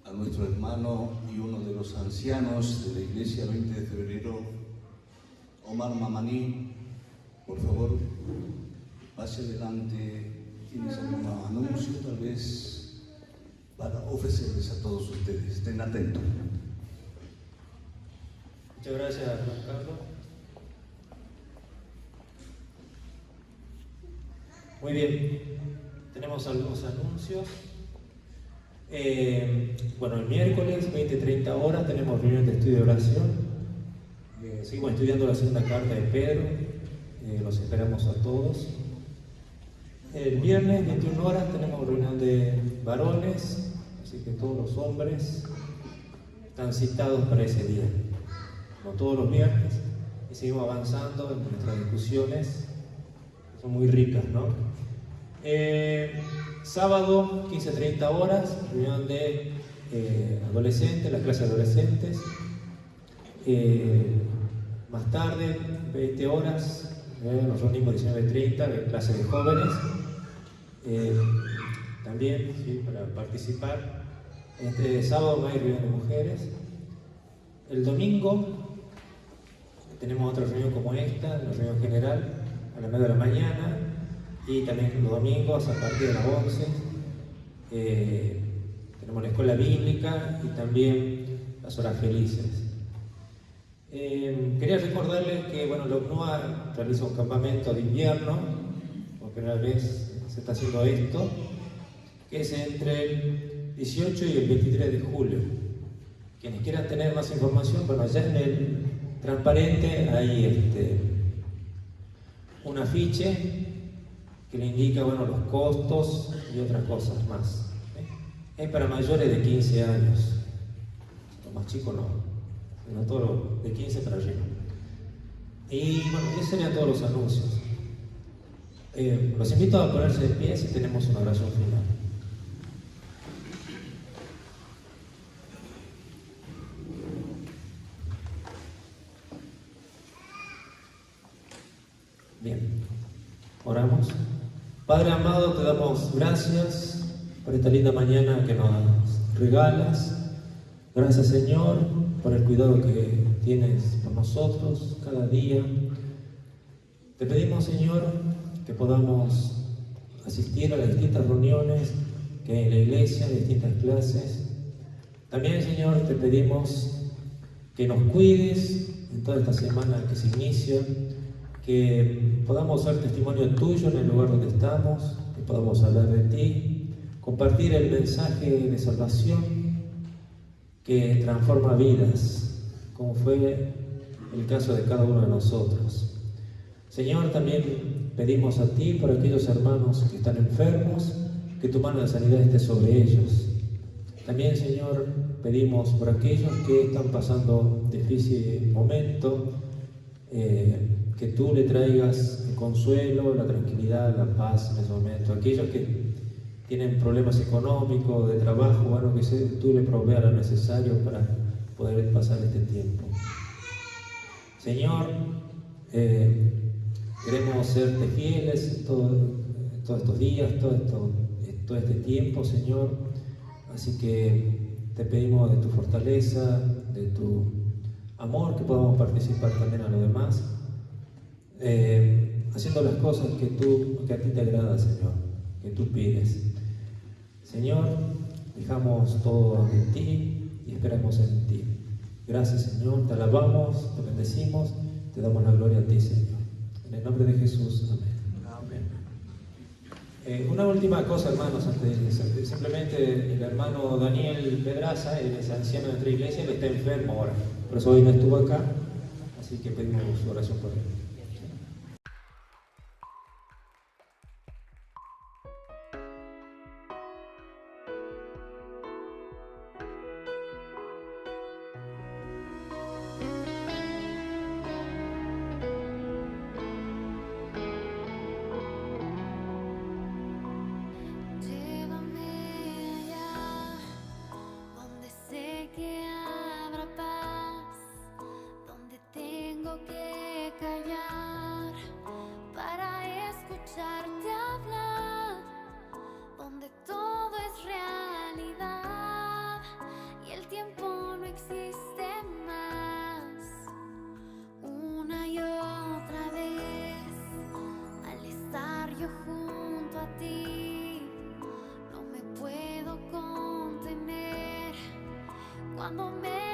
a nuestro hermano y uno de los ancianos de la Iglesia 20 de febrero, Omar Mamaní, por favor, pase adelante. ¿Tienes algún anuncio tal vez para ofrecerles a todos ustedes? Estén atentos. Muchas gracias, Juan Carlos. Muy bien, tenemos algunos anuncios. Bueno, el miércoles 20-30 horas tenemos reunión de estudio de oración. Seguimos estudiando la segunda carta de Pedro. Los esperamos a todos. El viernes 21 horas tenemos reunión de varones, así que todos los hombres están citados para ese día, como todos los viernes, y seguimos avanzando en nuestras discusiones. son muy ricas, ¿no? Sábado, 15:30 horas, reunión de adolescentes, la clase de adolescentes. Más tarde, 20 horas, nos reunimos 19:30, de clase de jóvenes. También, sí, para participar. Este sábado no hay reunión de mujeres. El domingo tenemos otra reunión como esta, la reunión general, a las 9 de la mañana. Y también los domingos, a partir de las 11, tenemos la escuela bíblica y también las horas felices. Quería recordarles que bueno, la UNUA realiza un campamento de invierno, por primera vez se está haciendo esto, que es entre el 18 y el 23 de julio. Quienes quieran tener más información, bueno, allá en el transparente hay un afiche que le indica bueno, los costos y otras cosas más. Es para mayores de 15 años, los más chicos no todos los de 15 para arriba. Y bueno, esos serían todos los anuncios. Los invito a ponerse de pie si tenemos una oración final. Bien, oramos. Padre amado, te damos gracias por esta linda mañana que nos regalas. Gracias, Señor, por el cuidado que tienes por nosotros cada día. Te pedimos, Señor, que podamos asistir a las distintas reuniones que hay en la iglesia, distintas clases. También, Señor, te pedimos que nos cuides en toda esta semana que se inicia, que podamos ser testimonio tuyo en el lugar donde estamos, que podamos hablar de ti, compartir el mensaje de salvación que transforma vidas, como fue el caso de cada uno de nosotros. Señor, también pedimos a ti por aquellos hermanos que están enfermos, que tu mano de sanidad esté sobre ellos. También, Señor, pedimos por aquellos que están pasando difícil momento, que tú le traigas el consuelo, la tranquilidad, la paz en ese momento. Aquellos que tienen problemas económicos, de trabajo, bueno, que tú le proveas lo necesario para poder pasar este tiempo. Señor, queremos serte fieles todos estos días, todo este tiempo, Señor. Así que te pedimos de tu fortaleza, de tu amor, que podamos participar también a los demás, haciendo las cosas que a ti te agrada, Señor, que tú pides. Señor, dejamos todo en ti y esperamos en ti. Gracias, Señor, te alabamos, te bendecimos, te damos la gloria a ti, Señor. En el nombre de Jesús, amén. Una última cosa, hermanos, antes de simplemente el hermano Daniel Pedraza, él es anciano de nuestra iglesia, él está enfermo ahora, por eso hoy no estuvo acá, así que pedimos su oración por él. Cuando me